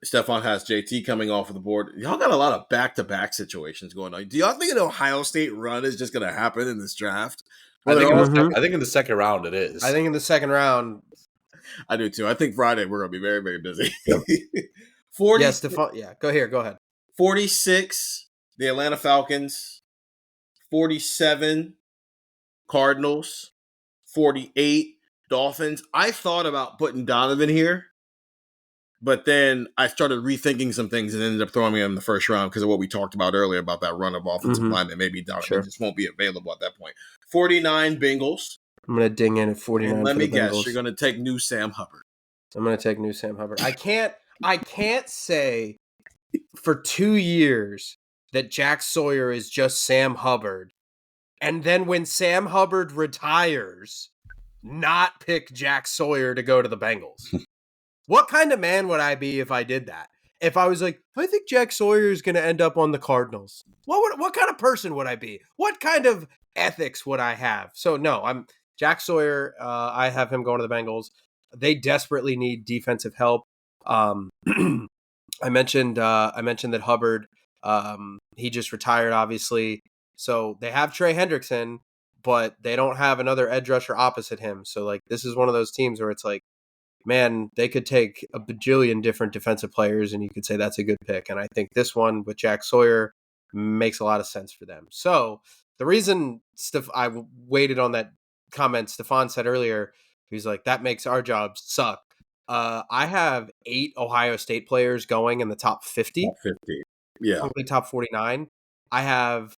Stefan has JT coming off of the board. Y'all got a lot of back-to-back situations going on. Do y'all think an Ohio State run is just going to happen in this draft? I think in the second round it is. I think in the second round. I do too. I think Friday we're going to be very, very busy. Yep. 40, yeah, Stefan. Yeah, go ahead. 46, the Atlanta Falcons. 47, Cardinals. 48, Dolphins. I thought about putting Donovan here, but then I started rethinking some things and ended up throwing him in the first round because of what we talked about earlier about that run of offensive line that maybe Donovan just won't be available at that point. 49, Bengals. I'm going to ding in at 49. And let me guess, you're going to take new Sam Hubbard. I'm going to take new Sam Hubbard. I can't say for 2 years that Jack Sawyer is just Sam Hubbard, and then when Sam Hubbard retires, not pick Jack Sawyer to go to the Bengals. What kind of man would I be if I did that? If I was like, I think Jack Sawyer is going to end up on the Cardinals. What kind of person would I be? What kind of ethics would I have? So no, I'm Jack Sawyer. I have him going to the Bengals. They desperately need defensive help. I mentioned that Hubbard, he just retired, obviously. So they have Trey Hendrickson, but they don't have another edge rusher opposite him. So like, this is one of those teams where it's like, man, they could take a bajillion different defensive players and you could say that's a good pick. And I think this one with Jack Sawyer makes a lot of sense for them. So the reason I waited on that comment Stefan said earlier, he's like, that makes our jobs suck. I have 8 Ohio State players going in the top 50. Top 50. Yeah. Probably top 49. I have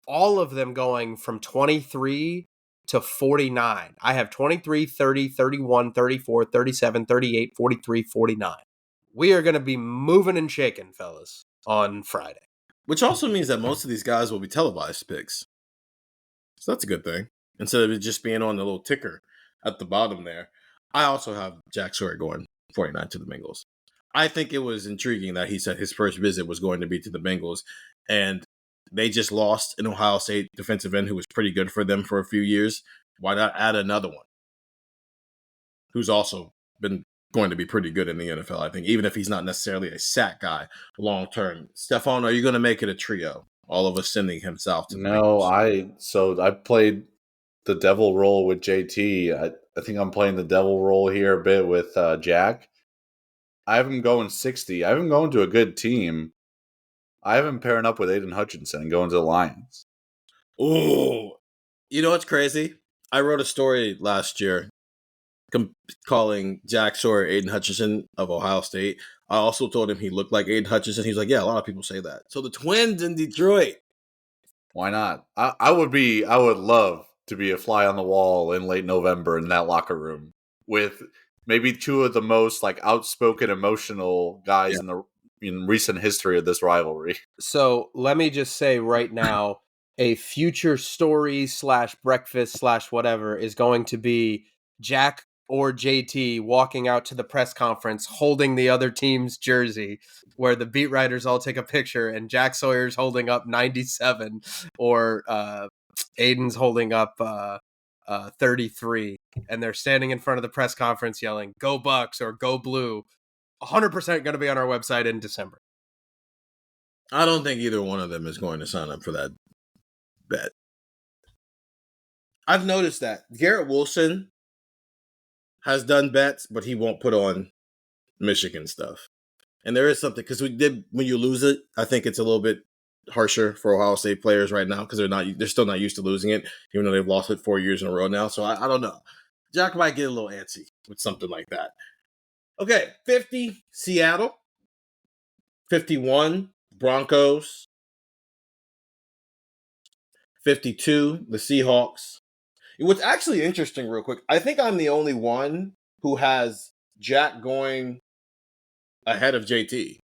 all of them going from 23 to 49. I have 23, 30, 31, 34, 37, 38, 43, 49. We are going to be moving and shaking, fellas, on Friday. Which also means that most of these guys will be televised picks. So that's a good thing. Instead of it just being on the little ticker at the bottom there. I also have Jack Sawyer going 49 to the Bengals. I think it was intriguing that he said his first visit was going to be to the Bengals. And they just lost an Ohio State defensive end who was pretty good for them for a few years. Why not add another one who's also been going to be pretty good in the NFL, I think, even if he's not necessarily a sack guy long term. Stefan, are you going to make it a trio? All of us sending him south to the Bengals? I played the devil role with JT. I think I'm playing the devil role here a bit with Jack. I have him going 60. I have him going to a good team. I have him pairing up with Aiden Hutchinson and going to the Lions. Oh, you know what's crazy? I wrote a story last year calling Jack Sawyer Aiden Hutchinson of Ohio State. I also told him he looked like Aiden Hutchinson. He's like, yeah, a lot of people say that. So the Twins in Detroit Why not? I would love to be a fly on the wall in late November in that locker room with maybe two of the most like outspoken, emotional guys in recent history of this rivalry. So let me just say right now, a future story / breakfast / whatever is going to be Jack or JT walking out to the press conference holding the other team's jersey, where the beat writers all take a picture and Jack Sawyer's holding up 97 or Aiden's holding up 33, and they're standing in front of the press conference yelling, "Go Bucks" or "Go Blue." 100% going to be on our website in December. I don't think either one of them is going to sign up for that bet. I've noticed that Garrett Wilson has done bets, but he won't put on Michigan stuff. And there is something, because when you lose it, I think it's a little bit harsher for Ohio State players right now because they're still not used to losing it, even though they've lost it 4 years in a row now. So I don't know. Jack might get a little antsy with something like that. Okay, 50, Seattle. 51, Broncos. 52, the Seahawks. What's actually interesting, real quick, I think I'm the only one who has Jack going ahead of JT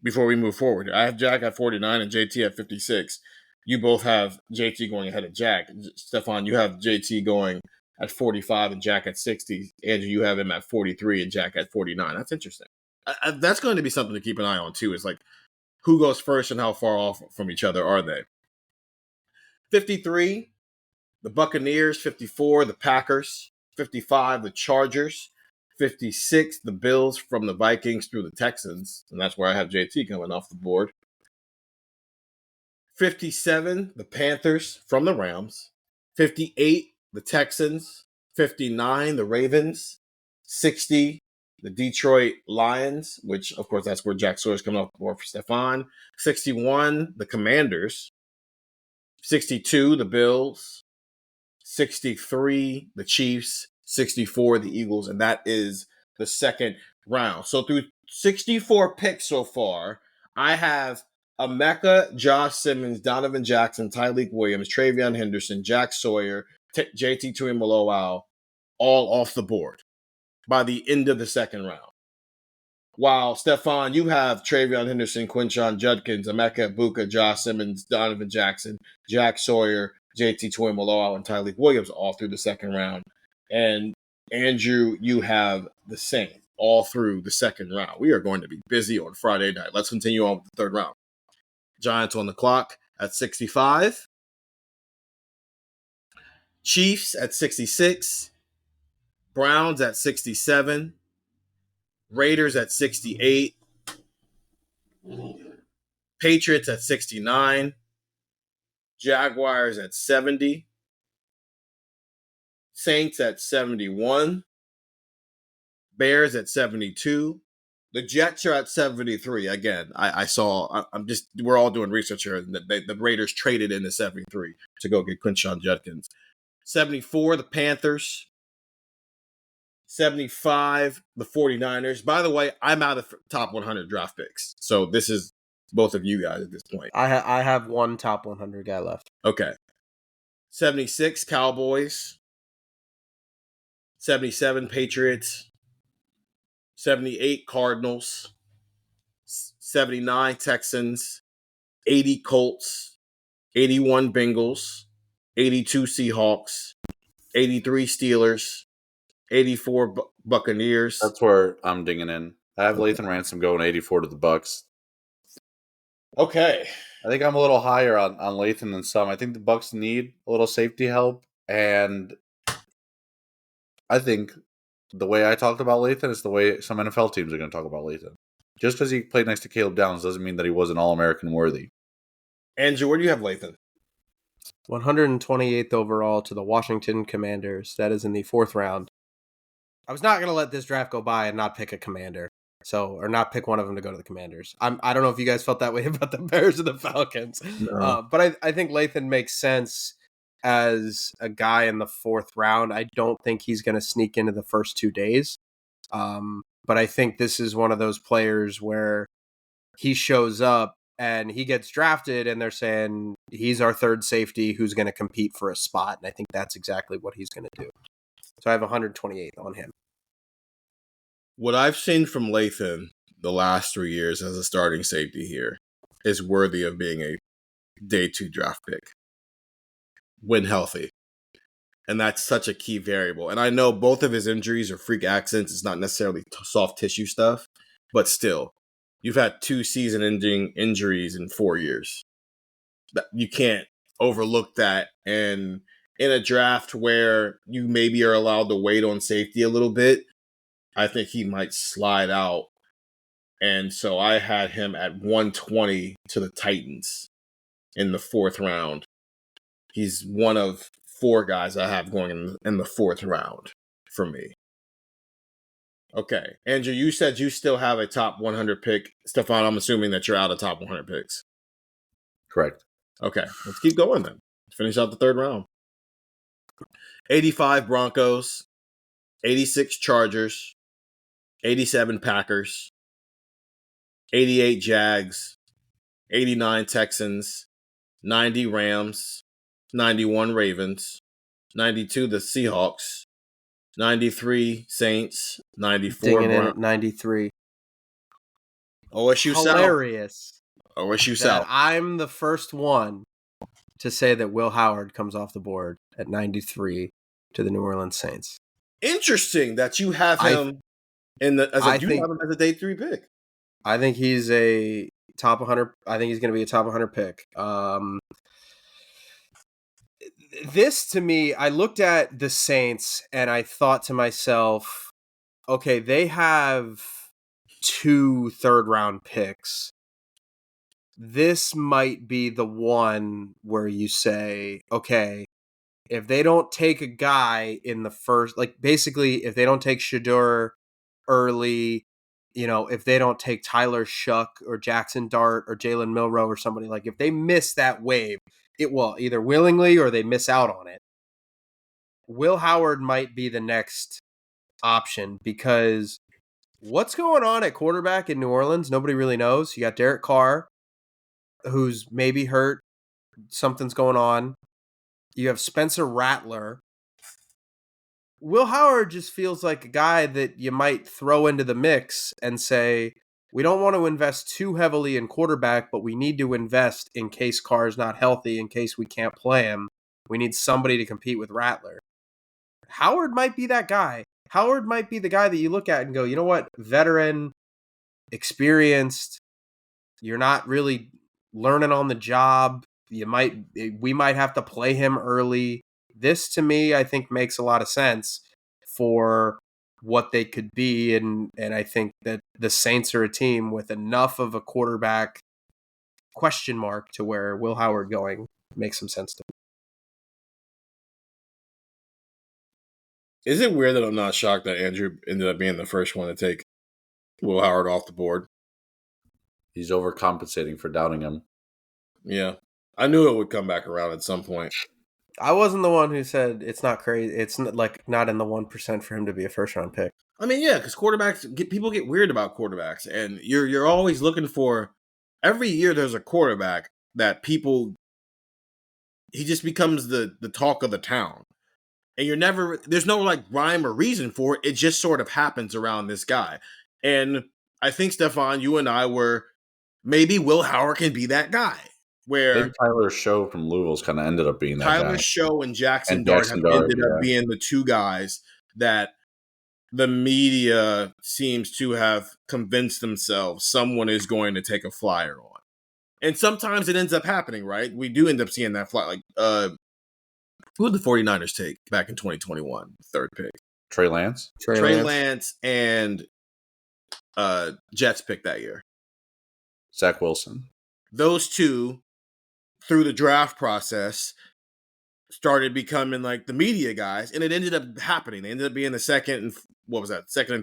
before we move forward. I have Jack at 49 and JT at 56. You both have JT going ahead of Jack. Stefan, you have JT going at 45 and Jack at 60. Andrew, you have him at 43 and Jack at 49. That's interesting. That's going to be something to keep an eye on, too, is like who goes first and how far off from each other are they? 53, the Buccaneers. 54, the Packers. 55, the Chargers. 56, the Bills from the Vikings through the Texans. And that's where I have JT coming off the board. 57, the Panthers from the Rams. 58, the Texans. 59, the Ravens. 60, the Detroit Lions, which, of course, that's where Jack Sawyer's coming off the board for Stefan. 61, the Commanders. 62, the Bills. 63, the Chiefs. 64, the Eagles. And that is the second round. So through 64 picks so far, I have Emeka, Josh Simmons, Donovan Jackson, Tyleik Williams, Travion Henderson, Jack Sawyer, JT Tuimoloau, all off the board by the end of the second round. While, Stefan, you have Travion Henderson, Quinshon Judkins, Emeka Egbuka, Josh Simmons, Donovan Jackson, Jack Sawyer, JT Tuimoloau, and Tyleik Williams all through the second round. And Andrew, you have the same all through the second round. We are going to be busy on Friday night. Let's continue on with the third round. Giants on the clock at 65. Chiefs at 66. Browns at 67. Raiders at 68. Patriots at 69. Jaguars at 70. Saints at 71. Bears at 72. The Jets are at 73. Again, we're all doing research here. The Raiders traded in the 73 to go get Quinshon Judkins. 74, the Panthers. 75, the 49ers. By the way, I'm out of top 100 draft picks. So this is both of you guys at this point. I have one top 100 guy left. Okay. 76, Cowboys. 77, Patriots. 78, Cardinals. 79, Texans. 80, Colts. 81, Bengals. 82, Seahawks. 83, Steelers. 84, Buccaneers. That's where I'm dinging in. I have Lathan Ransom going 84 to the Bucks. Okay. I think I'm a little higher on Lathan than some. I think the Bucks need a little safety help, and I think the way I talked about Lathan is the way some NFL teams are going to talk about Lathan. Just because he played next to Caleb Downs doesn't mean that he wasn't All-American worthy. Andrew, where do you have Lathan? 128th overall to the Washington Commanders. That is in the fourth round. I was not going to let this draft go by and not pick a commander. Or not pick one of them to go to the Commanders. I don't know if you guys felt that way about the Bears or the Falcons. No. But I think Lathan makes sense as a guy in the fourth round. I don't think he's going to sneak into the first 2 days. But I think this is one of those players where he shows up and he gets drafted and they're saying, he's our third safety who's going to compete for a spot, and I think that's exactly what he's going to do. So I have 128th on him. What I've seen from Lathan the last 3 years as a starting safety here is worthy of being a day 2 draft pick when healthy. And that's such a key variable. And I know both of his injuries are freak accidents. It's not necessarily soft tissue stuff, but still, you've had 2 season-ending injuries in 4 years. You can't overlook that. And in a draft where you maybe are allowed to wait on safety a little bit, I think he might slide out. And so I had him at 120 to the Titans in the 4th round. He's one of 4 guys I have going in the 4th round for me. Okay. Andrew, you said you still have a top 100 pick. Stefan, I'm assuming that you're out of top 100 picks. Correct. Okay. Let's keep going then. Finish out the 3rd round. 85 Broncos, 86 Chargers, 87 Packers, 88 Jags, 89 Texans, 90 Rams, 91 Ravens, 92 the Seahawks, 93 Saints, 94 Dinging in at 93. OSU South. Hilarious. OSU that South. I'm the first one to say that Will Howard comes off the board at 93 to the New Orleans Saints. Interesting that you have him have him as a day 3 pick. I think he's a top 100. I think he's going to be a top 100 pick. This to me, I looked at the Saints and I thought to myself, okay, they have 2 third-round picks. This might be the one where you say, okay, if they don't take a guy in the first, like basically if they don't take Shedeur early, if they don't take Tyler Shuck or Jackson Dart or Jalen Milroe or somebody, like if they miss that wave, it will either willingly or they miss out on it. Will Howard might be the next option because what's going on at quarterback in New Orleans, nobody really knows. You got Derek Carr, who's maybe hurt. Something's going on. You have Spencer Rattler. Will Howard just feels like a guy that you might throw into the mix and say, we don't want to invest too heavily in quarterback, but we need to invest in case Carr's not healthy, in case we can't play him. We need somebody to compete with Rattler. Howard might be that guy. Howard might be the guy that you look at and go, you know what? Veteran, experienced. You're not really learning on the job. We might have to play him early. This to me, I think makes a lot of sense for what they could be. And I think that the Saints are a team with enough of a quarterback question mark to where Will Howard going makes some sense to me. Is it weird that I'm not shocked that Andrew ended up being the first one to take Will Howard off the board? He's overcompensating for doubting him. Yeah. I knew it would come back around at some point. I wasn't the one who said it's not crazy. It's not in the 1% for him to be a first round pick. I mean, yeah, because people get weird about quarterbacks, and you're always looking for. Every year, there's a quarterback that he just becomes the talk of the town, and there's no like rhyme or reason for it. It just sort of happens around this guy, and I think Stefan, you and I were maybe Will Howard can be that guy. Where maybe Tyler Show from Louisville's kind of ended up being that guy. Tyler Show and Jackson Dart have ended up being the 2 guys that the media seems to have convinced themselves someone is going to take a flyer on. And sometimes it ends up happening, right? We do end up seeing that flyer. Like, who did the 49ers take back in 2021? 3rd pick. Trey Lance? Trey Lance and Jets picked that year. Zach Wilson. Those 2, through the draft process, started becoming like the media guys, and it ended up happening. They ended up being the second and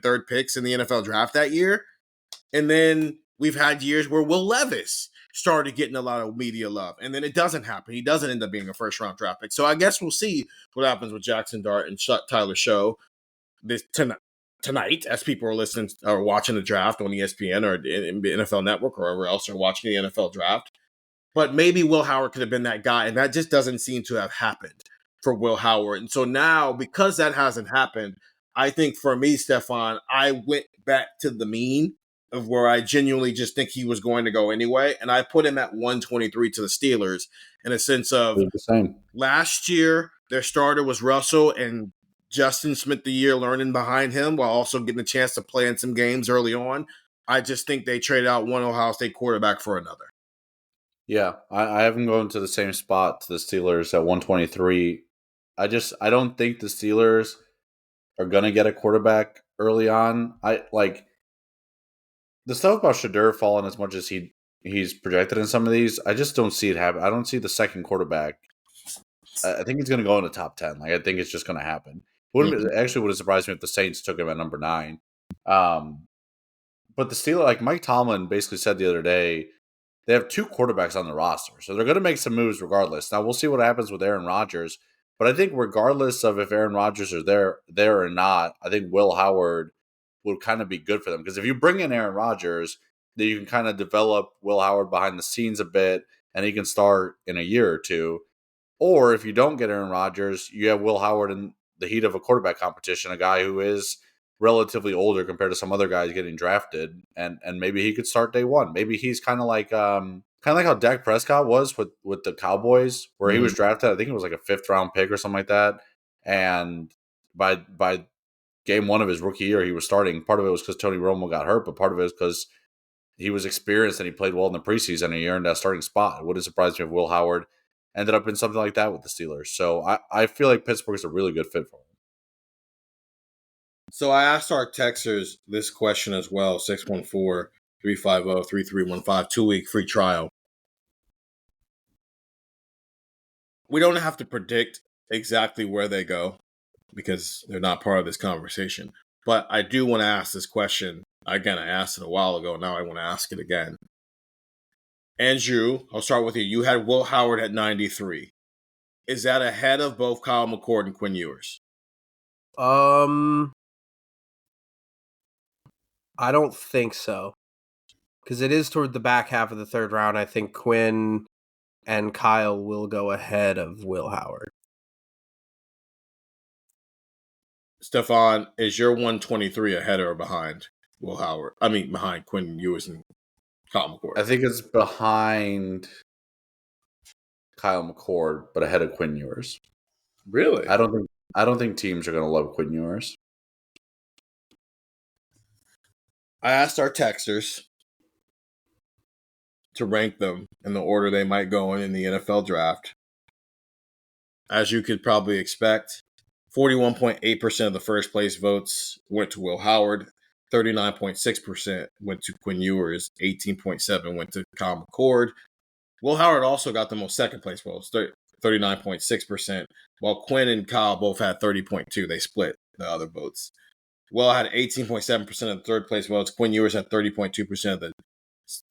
3rd picks in the NFL draft that year. And then we've had years where Will Levis started getting a lot of media love, and then it doesn't happen. He doesn't end up being a first round draft pick. So I guess we'll see what happens with Jackson Dart and Tyler Show this tonight, as people are listening or watching the draft on ESPN or NFL Network or wherever else are watching the NFL draft. But maybe Will Howard could have been that guy, and that just doesn't seem to have happened for Will Howard. And so now, because that hasn't happened, I think for me, Stefan, I went back to the mean of where I genuinely just think he was going to go anyway, and I put him at 123 to the Steelers in a sense of The same. last year, their starter was Russell, and Justin spent the year learning behind him while also getting a chance to play in some games early on. I just think they traded out one Ohio State quarterback for another. Yeah, I haven't gone to the same spot to the Steelers at 123. I don't think the Steelers are gonna get a quarterback early on. I like the stuff about Shadur falling as much as he's projected in some of these. I just don't see it happen. I don't see the second quarterback. I think he's gonna go in the top 10. Like I think it's just gonna happen. Actually would have surprised me if the Saints took him at number 9. But the Steelers, like Mike Tomlin basically said the other day, they have 2 quarterbacks on the roster, so they're going to make some moves regardless. Now, we'll see what happens with Aaron Rodgers, but I think regardless of if Aaron Rodgers is there or not, I think Will Howard would kind of be good for them. Because if you bring in Aaron Rodgers, then you can kind of develop Will Howard behind the scenes a bit, and he can start in a year or two. Or if you don't get Aaron Rodgers, you have Will Howard in the heat of a quarterback competition, a guy who is relatively older compared to some other guys getting drafted, and maybe he could start day one. Maybe he's kind of like how Dak Prescott was with the Cowboys, where he was drafted. I think it was like a 5th round pick or something like that. And by game 1 of his rookie year, he was starting. Part of it was because Tony Romo got hurt, but part of it was because he was experienced and he played well in the preseason and he earned that starting spot. It wouldn't surprise me if Will Howard ended up in something like that with the Steelers. So I feel like Pittsburgh is a really good fit for him. So I asked our texters this question as well, 614-350-3315, 2-week free trial. We don't have to predict exactly where they go because they're not part of this conversation. But I do want to ask this question. Again, I asked it a while ago. Now I want to ask it again. Andrew, I'll start with you. You had Will Howard at 93. Is that ahead of both Kyle McCord and Quinn Ewers? I don't think so. Because it is toward the back half of the 3rd round. I think Quinn and Kyle will go ahead of Will Howard. Stefan, is your 123 ahead or behind Will Howard? I mean, behind Quinn Ewers and Kyle McCord. I think it's behind Kyle McCord, but ahead of Quinn Ewers. Really? I don't think teams are going to love Quinn Ewers. I asked our texters to rank them in the order they might go in the NFL draft. As you could probably expect, 41.8% of the first place votes went to Will Howard, 39.6% went to Quinn Ewers, 18.7% went to Kyle McCord. Will Howard also got the most second place votes, 39.6%, while Quinn and Kyle both had 30.2%. They split the other votes. Will had 18.7% of the third place votes. Quinn Ewers had 30.2% of the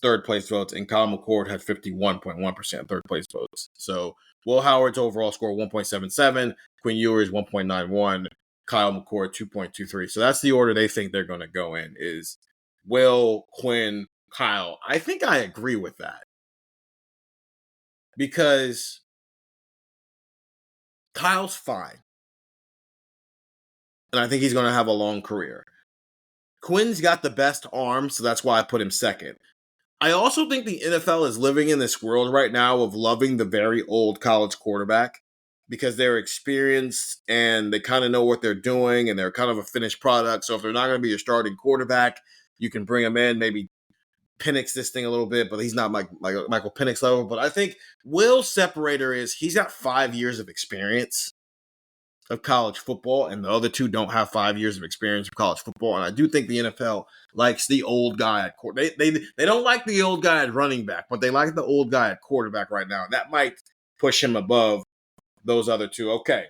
third place votes, and Kyle McCord had 51.1% of third place votes. So Will Howard's overall score 1.77, Quinn Ewers 1.91, Kyle McCord 2.23. So that's the order they think they're going to go in is Will, Quinn, Kyle. I think I agree with that because Kyle's fine. And I think he's going to have a long career. Quinn's got the best arm, so that's why I put him second. I also think the NFL is living in this world right now of loving the very old college quarterback because they're experienced and they kind of know what they're doing and they're kind of a finished product. So if they're not going to be your starting quarterback, you can bring him in, maybe Penix this thing a little bit, but he's not like Michael Penix level. But I think Will's separator is he's got 5 years of experience of college football, and the other two don't have 5 years of experience of college football. And I do think the NFL likes the old guy at quarterback. They don't like the old guy at running back, but they like the old guy at quarterback right now. And that might push him above those other two. Okay,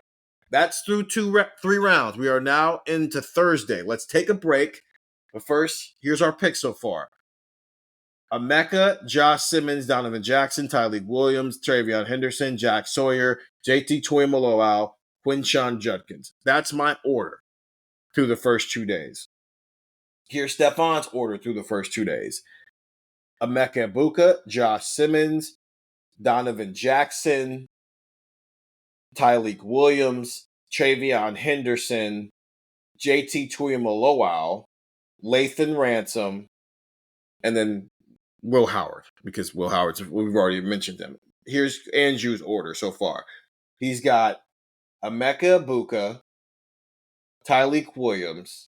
that's through 3 rounds. We are now into Thursday. Let's take a break. But first, here's our picks so far. Emeka, Josh Simmons, Donovan Jackson, Tyreek Williams, Travion Henderson, Jack Sawyer, JT Tuimoloau, Quinshawn Judkins. That's my order through the first 2 days. Here's Stefan's order through the first 2 days. Emeka Egbuka, Josh Simmons, Donovan Jackson, Tyleik Williams, Travion Henderson, JT Tuimoloau, Lathan Ransom, and then Will Howard, because we've already mentioned him. Here's Andrew's order so far. He's got Emeka Ibuka, Tyleik Williams,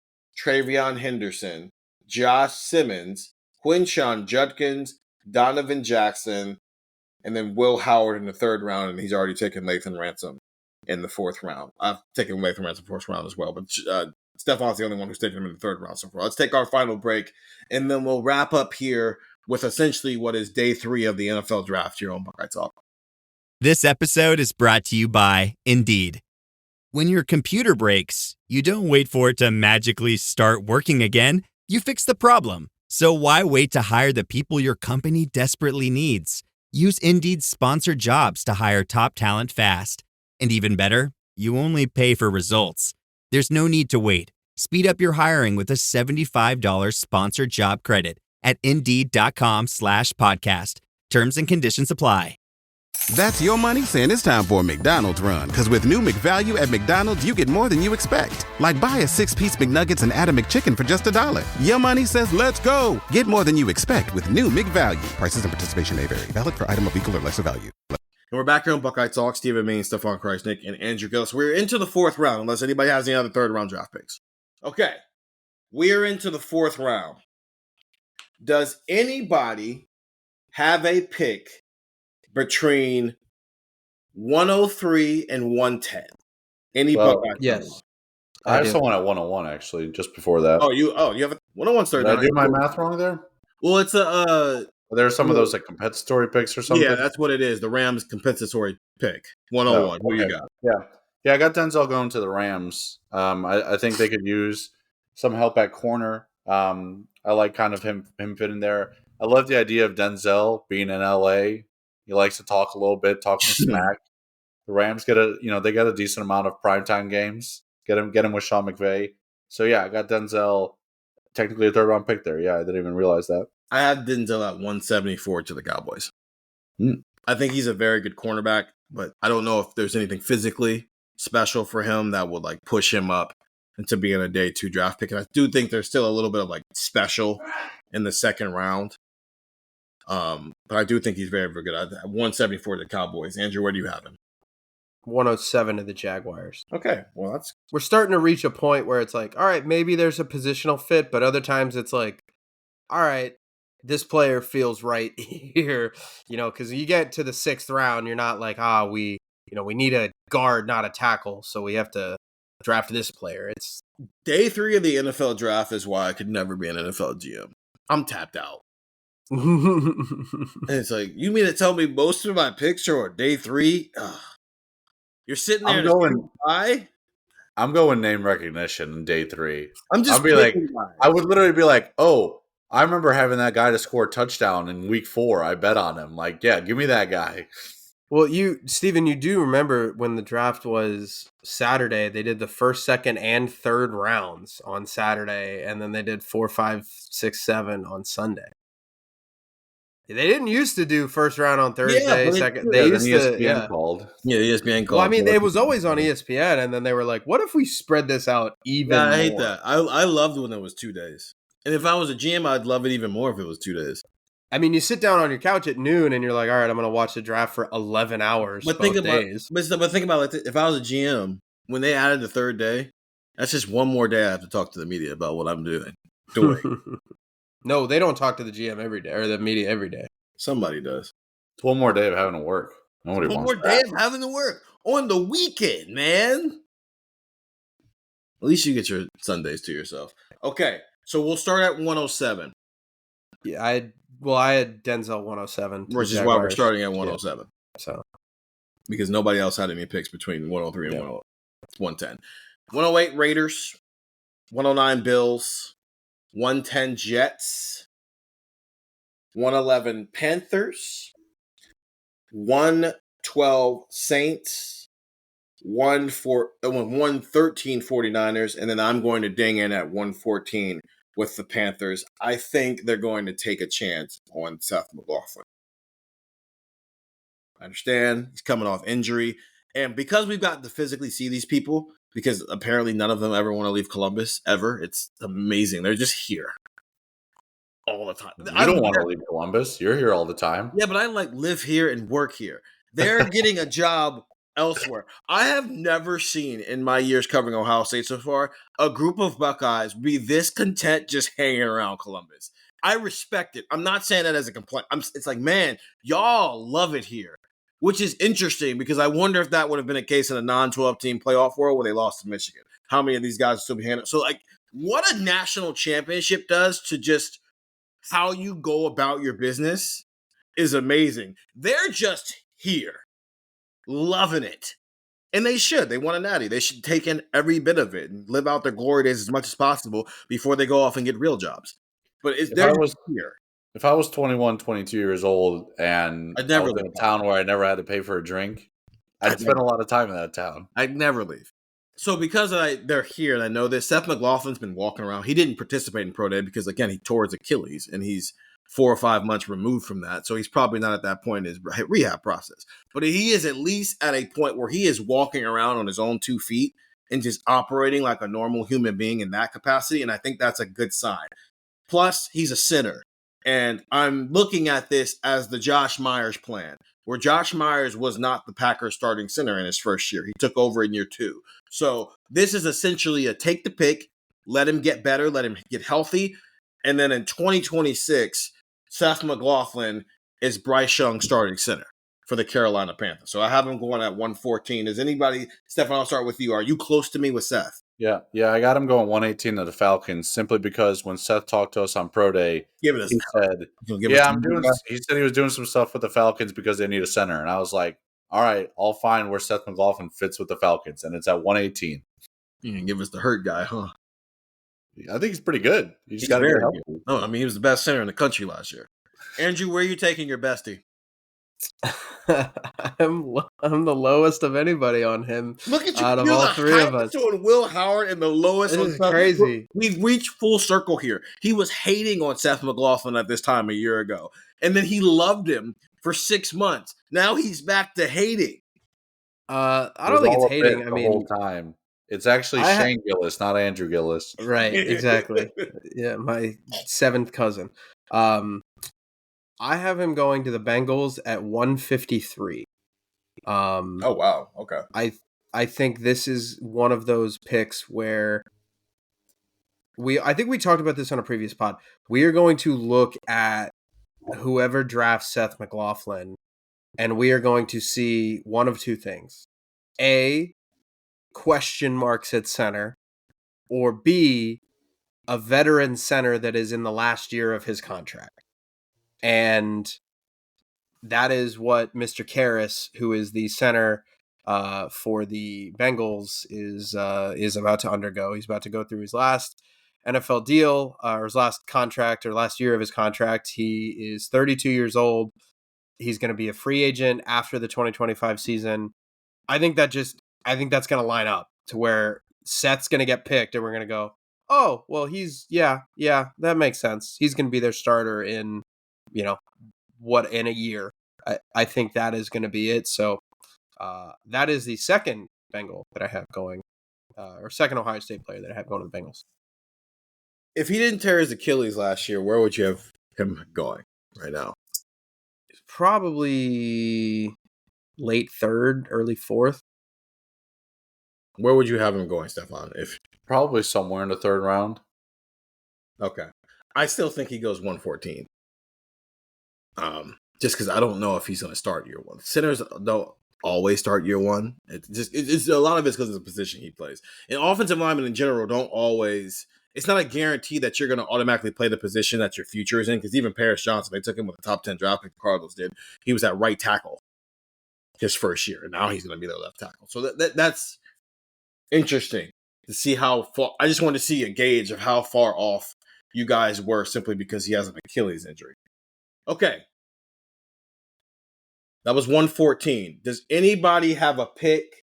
Travion Henderson, Josh Simmons, Quinshon Judkins, Donovan Jackson, and then Will Howard in the third round, and he's already taken Lathan Ransom in the fourth round. I've taken Lathan Ransom fourth round as well, but Stefan's the only one who's taken him in the third round so far. Let's take our final break, and then we'll wrap up here with essentially what is day 3 of the NFL Draft here on Buckeye Talk. This episode is brought to you by Indeed. When your computer breaks, you don't wait for it to magically start working again. You fix the problem. So why wait to hire the people your company desperately needs? Use Indeed's sponsored jobs to hire top talent fast. And even better, you only pay for results. There's no need to wait. Speed up your hiring with a $75 sponsored job credit at Indeed.com/podcast. Terms and conditions apply. That's your money saying it's time for a McDonald's run. Because with new McValue at McDonald's, you get more than you expect. Like buy a 6-piece McNuggets and add a McChicken for just $1. Your money says let's go. Get more than you expect with new McValue. Prices and participation may vary. Valid for item of equal or lesser value. And we're back here on Buckeye Talk. Stephen Means, Stefan Krajisnik, and Andrew Gillis. We're into the fourth round, unless anybody has any other third round draft picks. Okay. We're into the fourth round. Does anybody have a pick between 103 and 110? Any Buckeye? Yes. I have someone at 101, actually, just before that. You have a 101 third. Did I do my math wrong there? Well, it's Are there some of those like compensatory picks or something? Yeah, that's what it is. The Rams compensatory pick. 101. Who you got? Yeah, I got Denzel going to the Rams. I think they could use some help at corner. I like kind of him fitting there. I love the idea of Denzel being in LA. He likes to talk a little bit, talk some smack. The Rams they got a decent amount of primetime games. Get him with Sean McVay. So yeah, I got Denzel, technically a third round pick there. Yeah, I didn't even realize that. I have Denzel at 174 to the Cowboys. I think he's a very good cornerback, but I don't know if there's anything physically special for him that would like push him up into being a day 2 draft pick. And I do think there's still a little bit of like special in the second round. But I do think he's very, very good. I have 174 to the Cowboys. Andrew, where do you have him? 107 to the Jaguars. Okay, well we're starting to reach a point where it's like, all right, maybe there's a positional fit, but other times it's like, all right, this player feels right here, because you get to the 6th round, you're not like, we need a guard, not a tackle, so we have to draft this player. It's day 3 of the NFL draft is why I could never be an NFL GM. I'm tapped out. And it's like, you mean to tell me most of my picks are on day 3? Ugh. You're sitting there. I'm going name recognition in day 3. I would literally be like, oh, I remember having that guy to score a touchdown in week 4. I bet on him. Like, yeah, give me that guy. Well, Stephen, you do remember when the draft was Saturday, they did the first, second, and third rounds on Saturday, and then they did 4, 5, 6, 7 on Sunday. They didn't used to do first round on Thursday, second. They used to called. Yeah, ESPN called. Well, I mean, it was always on ESPN, and then they were like, "What if we spread this out even?" I hate that. I loved when it was 2 days, and if I was a GM, I'd love it even more if it was 2 days. I mean, you sit down on your couch at noon, and you're like, "All right, I'm going to watch the draft for 11 hours." But think about if I was a GM, when they added the third day, that's just one more day I have to talk to the media about what I'm doing. No, they don't talk to the GM every day or the media every day. Somebody does. It's one more day of having to work. Nobody wants one more day of having to work on the weekend, man. At least you get your Sundays to yourself. Okay, so we'll start at 107. Yeah, I had Denzel 107, which is why we're starting at 107. Yeah, so because nobody else had any picks between 103 and 110. 108 Raiders, 109 Bills, 110 Jets, 111 Panthers, 112 Saints, 113 49ers, and then I'm going to ding in at 114 with the Panthers. I think they're going to take a chance on Seth McLaughlin. I understand he's coming off injury. And because we've got to physically see these people, because apparently none of them ever want to leave Columbus, ever. It's amazing. They're just here all the time. You don't want to leave Columbus. You're here all the time. Yeah, but I live here and work here. They're getting a job elsewhere. I have never seen in my years covering Ohio State so far a group of Buckeyes be this content just hanging around Columbus. I respect it. I'm not saying that as a complaint. It's like, man, y'all love it here, which is interesting because I wonder if that would have been a case in a non-12 team playoff world where they lost to Michigan. How many of these guys would still be handled? So, what a national championship does to just how you go about your business is amazing. They're just here, loving it. And they should. They want a natty. They should take in every bit of it and live out their glory days as much as possible before they go off and get real jobs. But they're here. If I was 21, 22 years old and I was in a town where I never had to pay for a drink, I'd spend a lot of time in that town. I'd never leave. So because they're here and I know this, Seth McLaughlin's been walking around. He didn't participate in Pro Day because, again, he tore his Achilles and he's 4 or 5 months removed from that. So he's probably not at that point in his rehab process. But he is at least at a point where he is walking around on his own 2 feet and just operating like a normal human being in that capacity. And I think that's a good sign. Plus, he's a center. And I'm looking at this as the Josh Myers plan, where Josh Myers was not the Packers starting center in his first year. He took over in year 2. So this is essentially a take the pick, let him get better, let him get healthy. And then in 2026, Seth McLaughlin is Bryce Young starting center for the Carolina Panthers. So I have him going at 114. Is anybody, Stefan, I'll start with you. Are you close to me with Seth? Yeah, I got him going 118 to the Falcons simply because when Seth talked to us on Pro Day, he said, he said he was doing some stuff with the Falcons because they need a center. And I was like, all right, I'll find where Seth McLaughlin fits with the Falcons. And it's at 118. You can give us the hurt guy, huh? I think he's pretty good. He's got to get healthy. No, I mean, he was the best center in the country last year. Andrew, where are you taking your bestie? I'm the lowest of anybody on him. Look at you, out of all 3 of us. Doing Will Howard and the lowest. This is crazy. We've reached full circle here. He was hating on Seth McLaughlin at this time a year ago, and then he loved him for 6 months. Now he's back to hating. I don't think it's hating. The whole time. It's actually Shane Gillis, not Andrew Gillis. Right, exactly. Yeah, my 7th cousin. I have him going to the Bengals at 153. Oh, wow. Okay. I think this is one of those picks where I think we talked about this on a previous pod. We are going to look at whoever drafts Seth McLaughlin, and we are going to see one of 2 things. A, question marks at center, or B, a veteran center that is in the last year of his contract. And that is what Mr. Karras, who is the center for the Bengals, is about to undergo. He's about to go through his last NFL deal, or his last contract, or last year of his contract. He is 32 years old. He's going to be a free agent after the 2025 season. I think that's going to line up to where Seth's going to get picked, and we're going to go, oh, well, that makes sense. He's going to be their starter in, in a year. I think that is going to be it. So that is the second Bengal that I have going, or second Ohio State player that I have going to the Bengals. If he didn't tear his Achilles last year, where would you have him going right now? Probably late 3rd, early 4th. Where would you have him going, Stefan? Probably somewhere in the 3rd round. Okay. I still think he goes 114. Just because I don't know if he's going to start year 1. Centers don't always start year 1. It's a lot of it's because of the position he plays. And offensive linemen in general don't always. It's not a guarantee that you're going to automatically play the position that your future is in. Because even Paris Johnson, they took him with the top 10 draft pick the Cardinals did. He was at right tackle his first year, and now he's going to be their left tackle. So that's interesting to see how far. I just wanted to see a gauge of how far off you guys were simply because he has an Achilles injury. Okay. That was 114. Does anybody have a pick?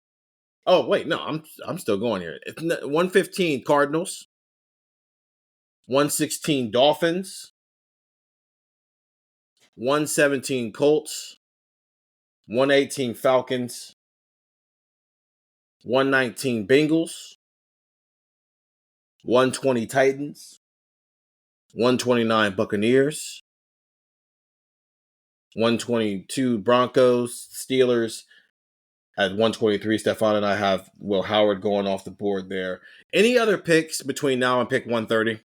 Oh, wait, no, I'm still going here. It's 115 Cardinals, 116 Dolphins, 117 Colts, 118 Falcons, 119 Bengals, 120 Titans, 129 Buccaneers, 122 Broncos, Steelers. At 123, Stefan and I have Will Howard going off the board there. Any other picks between now and pick 130?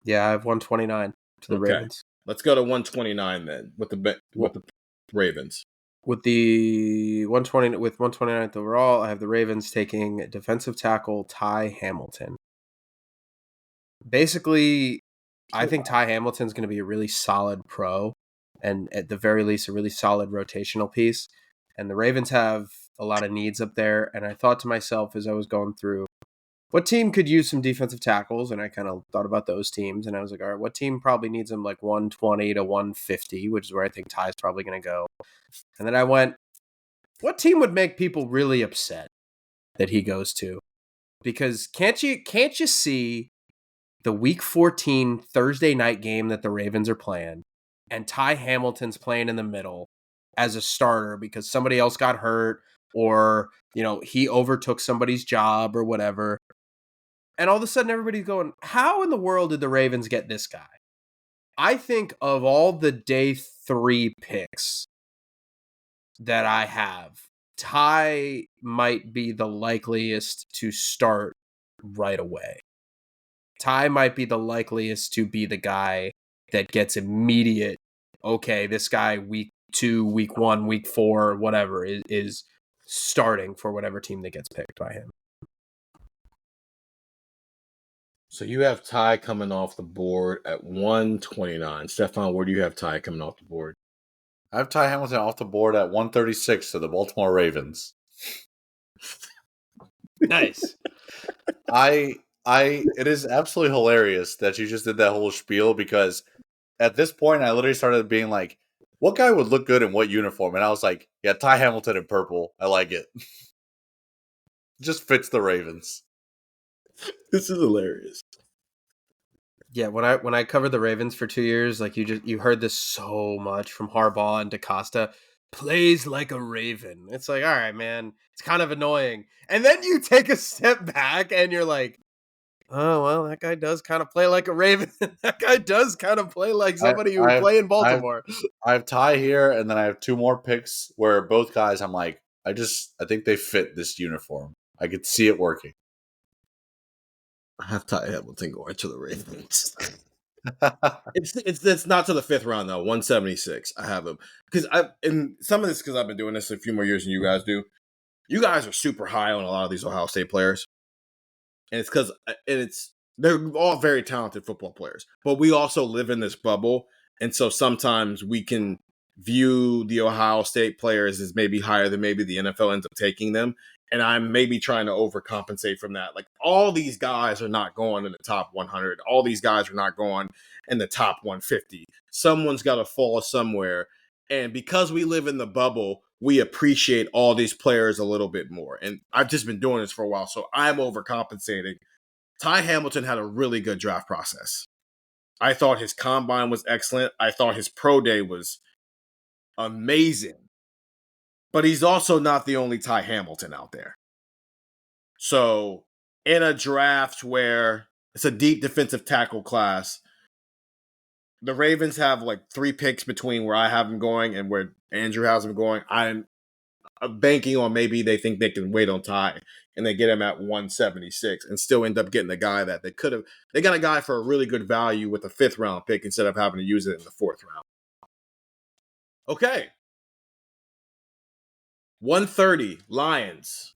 Yeah, I have 129 to the Ravens. Let's go to 129 then with the Ravens. With the 129th overall, I have the Ravens taking defensive tackle Ty Hamilton. Basically, I think Ty Hamilton's going to be a really solid pro, and at the very least, a really solid rotational piece. And the Ravens have a lot of needs up there. And I thought to myself as I was going through, what team could use some defensive tackles? And I kind of thought about those teams. And I was like, all right, what team probably needs them like 120 to 150, which is where I think Ty's probably going to go. And then I went, what team would make people really upset that he goes to? Because can't you see the Week 14 Thursday night game that the Ravens are playing, and Ty Hamilton's playing in the middle as a starter because somebody else got hurt or, he overtook somebody's job or whatever. And all of a sudden everybody's going, how in the world did the Ravens get this guy? I think of all the day 3 picks that I have, Ty might be the likeliest to start right away. Ty might be the likeliest to be the guy that gets immediate, okay, this guy week 2, week 1, week 4, whatever, is starting for whatever team that gets picked by him. So you have Ty coming off the board at 129. Stefan, where do you have Ty coming off the board? I have Ty Hamilton off the board at 136 to the Baltimore Ravens. Nice. It is absolutely hilarious that you just did that whole spiel, because at this point I literally started being like, what guy would look good in what uniform? And I was like, yeah, Ty Hamilton in purple. I like it. Just fits the Ravens. This is hilarious. Yeah, when I covered the Ravens for 2 years, like you heard this so much from Harbaugh and DaCosta, plays like a Raven. It's like, all right, man, it's kind of annoying. And then you take a step back and you're like, oh, well, that guy does kind of play like a Raven. That guy does kind of play like somebody who would play in Baltimore. I have Ty here, and then I have 2 more picks where both guys, I'm like, I think they fit this uniform. I could see it working. I have Ty Hamilton going to the Ravens. It's not to the 5th round though. 176. I have him because some of this because I've been doing this a few more years than you guys do. You guys are super high on a lot of these Ohio State players, and it's because they're all very talented football players. But we also live in this bubble, and so sometimes we can view the Ohio State players as maybe higher than maybe the NFL ends up taking them. And I'm maybe trying to overcompensate from that. Like, all these guys are not going in the top 100. All these guys are not going in the top 150. Someone's got to fall somewhere. And because we live in the bubble, we appreciate all these players a little bit more. And I've just been doing this for a while, so I'm overcompensating. Ty Hamilton had a really good draft process. I thought his combine was excellent. I thought his pro day was amazing. But he's also not the only Ty Hamilton out there. So in a draft where it's a deep defensive tackle class, the Ravens have like 3 picks between where I have him going and where Andrew has him going. I'm banking on maybe they think they can wait on Ty and they get him at 176 and still end up getting the guy that they could have. They got a guy for a really good value with a 5th round pick instead of having to use it in the 4th round. Okay. 130 Lions,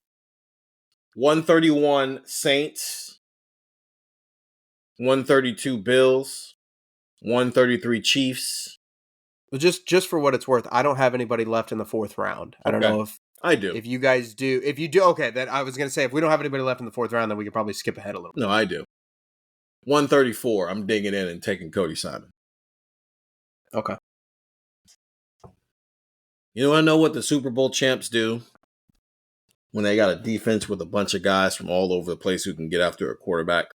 131 Saints, 132 Bills, 133 Chiefs. Well, just for what it's worth, I don't have anybody left in the 4th round. I don't know if I do. If you guys do, if you do, okay. Then I was gonna say if we don't have anybody left in the 4th round, then we could probably skip ahead a little. No, I do. 134. I'm digging in and taking Cody Simon. Okay. You want to know what the Super Bowl champs do when they got a defense with a bunch of guys from all over the place who can get after a quarterback?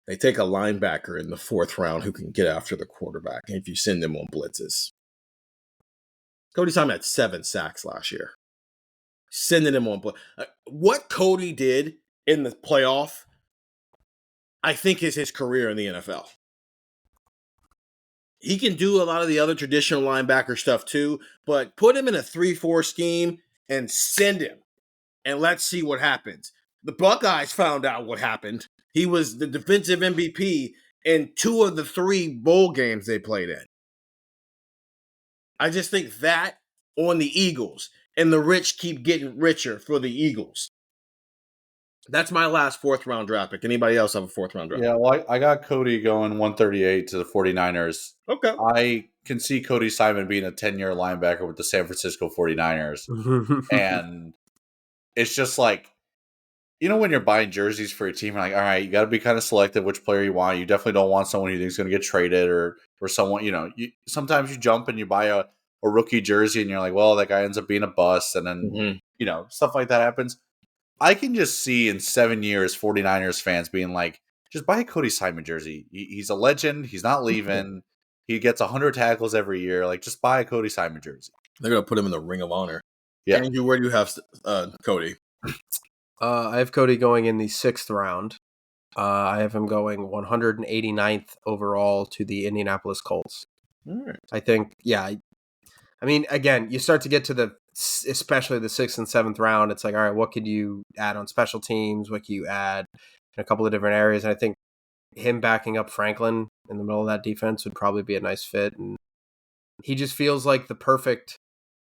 They take a linebacker in the 4th round who can get after the quarterback if you send them on blitzes. Cody Simon had 7 sacks last year. Sending him on play. What Cody did in the playoff, I think, is his career in the NFL. He can do a lot of the other traditional linebacker stuff too, but put him in a 3-4 scheme and send him, and let's see what happens. The Buckeyes found out what happened. He was the defensive MVP in 2 of the 3 bowl games they played in. I just think that on the Eagles, and the rich keep getting richer for the Eagles. That's my last 4th-round draft pick. Anybody else have a 4th-round draft pick? Yeah, well, I got Cody going 138 to the 49ers. Okay. I can see Cody Simon being a 10-year linebacker with the San Francisco 49ers. And it's just like, you know, when you're buying jerseys for your team, you're like, all right, you got to be kind of selective which player you want. You definitely don't want someone you think is going to get traded or someone, you know, sometimes you jump and you buy a rookie jersey and you're like, well, that guy ends up being a bust. And then, you know, stuff like that happens. I can just see in 7 years 49ers fans being like, just buy a Cody Simon jersey. He's a legend. He's not leaving. He gets 100 tackles every year. Like, just buy a Cody Simon jersey. They're going to put him in the Ring of Honor. Yeah. Andrew, where do you have Cody? I have Cody going in the 6th round. I have him going 189th overall to the Indianapolis Colts. All right. I think, yeah. I mean, again, you start to get to especially the 6th and 7th round. It's like, all right, what could you add on special teams? What can you add in a couple of different areas? And I think him backing up Franklin in the middle of that defense would probably be a nice fit. And he just feels like the perfect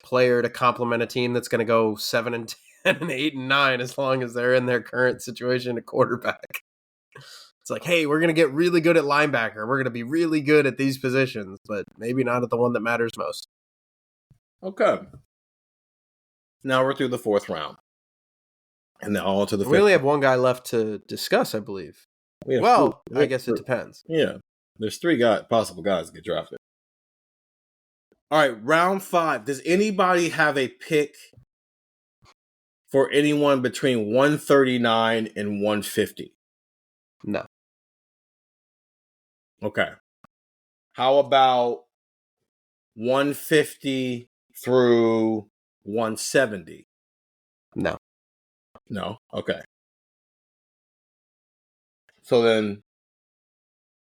player to complement a team that's going to go 7 and 10 and 8 and 9 as long as they're in their current situation at quarterback. It's like, hey, we're going to get really good at linebacker. We're going to be really good at these positions, but maybe not at the one that matters most. Okay. Now we're through the 4th round. And now on to the 5th. We only have one guy left to discuss, I believe. I guess it depends. Yeah. There's 3 possible guys to get drafted. All right, round 5. Does anybody have a pick for anyone between 139 and 150? No. Okay. How about 150 through 170? No. No? Okay. So then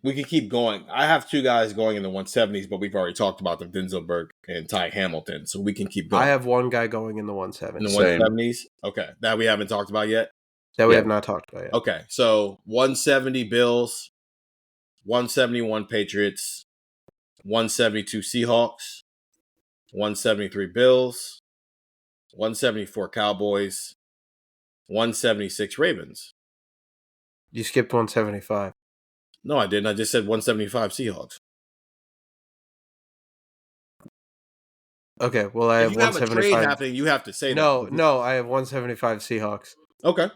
we can keep going. I have 2 guys going in the 170s, but we've already talked about them, Denzel Burke and Ty Hamilton, so we can keep going. I have one guy going in the 170s. In the 170s? Okay. That we haven't talked about yet? That we have not talked about yet. Okay. So 170 Bills, 171 Patriots, 172 Seahawks, 173 Bills, 174 Cowboys, 176 Ravens. You skipped 175. No, I didn't. I just said 175 Seahawks. Okay, well, I have 175. If you have a trade happening, you have to say that. No, I have 175 Seahawks. Okay.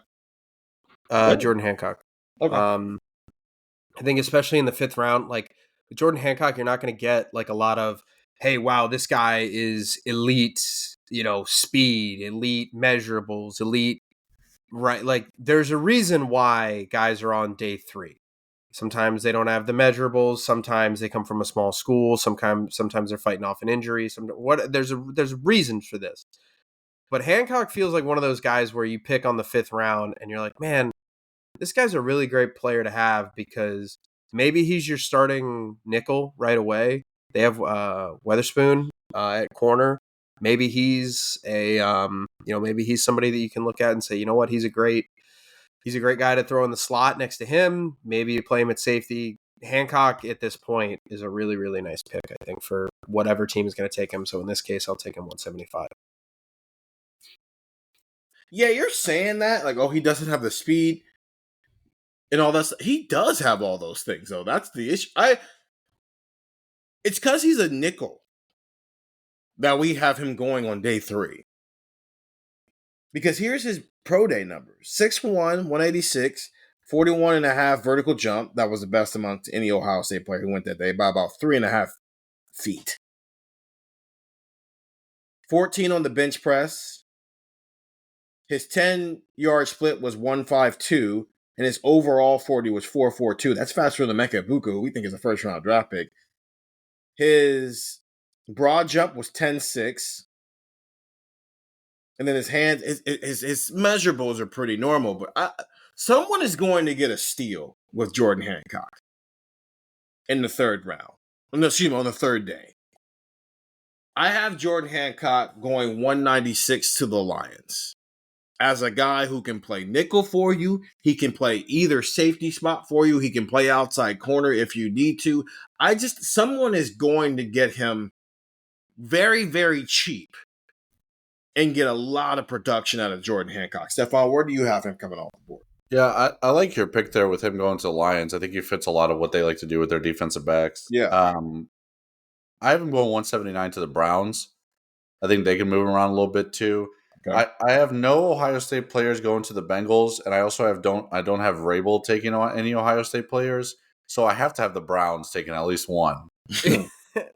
Jordan Hancock. Okay. I think especially in the 5th round, like with Jordan Hancock, you're not going to get like a lot of, hey, wow, this guy is elite, speed, elite measurables, elite, right? Like there's a reason why guys are on day 3. Sometimes they don't have the measurables. Sometimes they come from a small school. Sometimes they're fighting off an injury. There's a reason for this. But Hancock feels like one of those guys where you pick on the 5th round and you're like, man, this guy's a really great player to have because maybe he's your starting nickel right away. They have Weatherspoon at corner. Maybe he's maybe he's somebody that you can look at and say, you know what, he's a great guy to throw in the slot next to him. Maybe you play him at safety. Hancock at this point is a really, really nice pick, I think, for whatever team is going to take him. So in this case, I'll take him 175. Yeah, you're saying that. Like, oh, he doesn't have the speed and all that stuff. He does have all those things, though. That's the issue. It's because he's a nickel that we have him going on day 3. Because here's his pro day numbers. 6'1", 186, 41.5 vertical jump. That was the best amongst any Ohio State player who went that day by about 3.5 feet. 14 on the bench press. His 10-yard split was 1.52, and his overall 40 was 4.42. That's faster than Mecca Ibuka, who we think is a first-round draft pick. His Broad jump was 10.6. And then his hands, his measurables are pretty normal. But someone is going to get a steal with Jordan Hancock in the third round. No, excuse me, on the third day. I have Jordan Hancock going 196 to the Lions. As a guy who can play nickel for you, he can play either safety spot for you, he can play outside corner if you need to. Someone is going to get him very, very cheap and get a lot of production out of Jordan Hancock. Stefan, where do you have him coming off the board? Yeah, I like your pick there with him going to the Lions. I think he fits a lot of what they like to do with their defensive backs. Yeah. I have him going 179 to the Browns. I think they can move him around a little bit too. Okay. I have no Ohio State players going to the Bengals, and I also I don't have Rabel taking any Ohio State players, so I have to have the Browns taking at least one.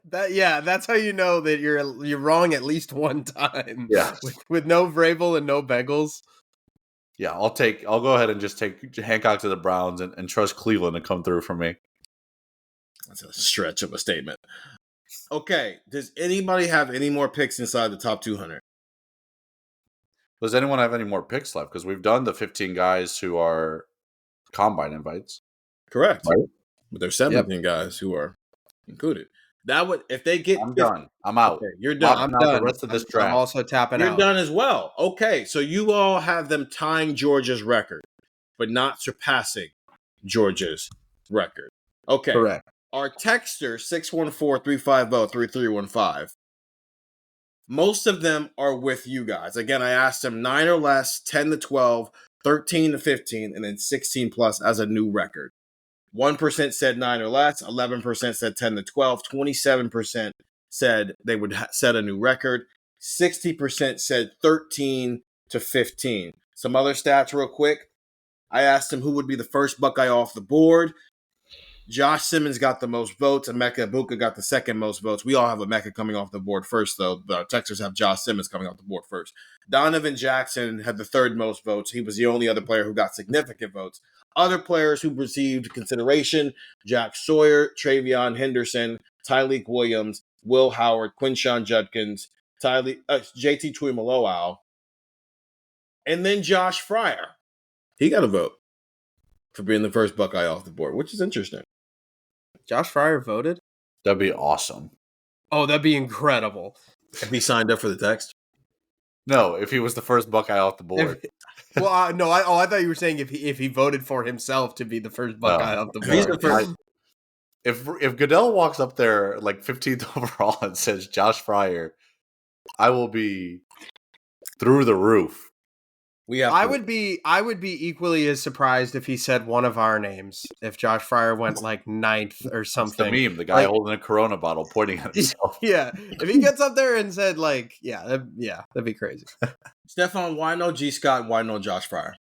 That's how you know that you're wrong at least one time. Yeah, with no Vrabel and no Bengals. Yeah, I'll go ahead and just take Hancock to the Browns and trust Cleveland to come through for me. That's a stretch of a statement. Okay, does anybody have any more picks inside the top 200? Does anyone have any more picks left? Because we've done the 15 guys who are combine invites. Correct. Right? But there's 17 guys who are included. That would, if they get... I'm done. I'm out. Okay, you're done. I'm done. The rest of this draft. I'm also tapping You're out. You're done as well. Okay, so you all have them tying Georgia's record, but not surpassing Georgia's record. Okay. Correct. Our texter, 614-350-3315, most of them are with you guys. Again, I asked them 9 or less, 10 to 12, 13 to 15, and then 16 plus as a new record. 1% said 9 or less, 11% said 10 to 12, 27% said they would set a new record, 60% said 13 to 15. Some other stats real quick. I asked him who would be the first Buckeye off the board. Josh Simmons got the most votes. Emeka Egbuka got the second most votes. We all have Emeka coming off the board first, though. The Texans have Josh Simmons coming off the board first. Donovan Jackson had the third most votes. He was the only other player who got significant votes. Other players who received consideration, Jack Sawyer, Travion Henderson, Tyleek Williams, Will Howard, Quinshon Judkins, JT Tuimoloau, and then Josh Fryer. He got a vote for being the first Buckeye off the board, which is interesting. Josh Fryer voted? That'd be awesome. Oh, that'd be incredible. If he signed up for the text? No, if he was the first Buckeye off the board. No, I thought you were saying if he voted for himself to be the first Buckeye off the board. If Goodell walks up there like 15th overall and says Josh Fryer, I will be through the roof. I would be equally as surprised if he said one of our names. If Josh Fryer went like 9th or something. It's the meme, the guy holding a Corona bottle pointing at himself. Yeah, if he gets up there and said like, that'd be crazy. Stefan, why no G. Scott? Why no Josh Fryer?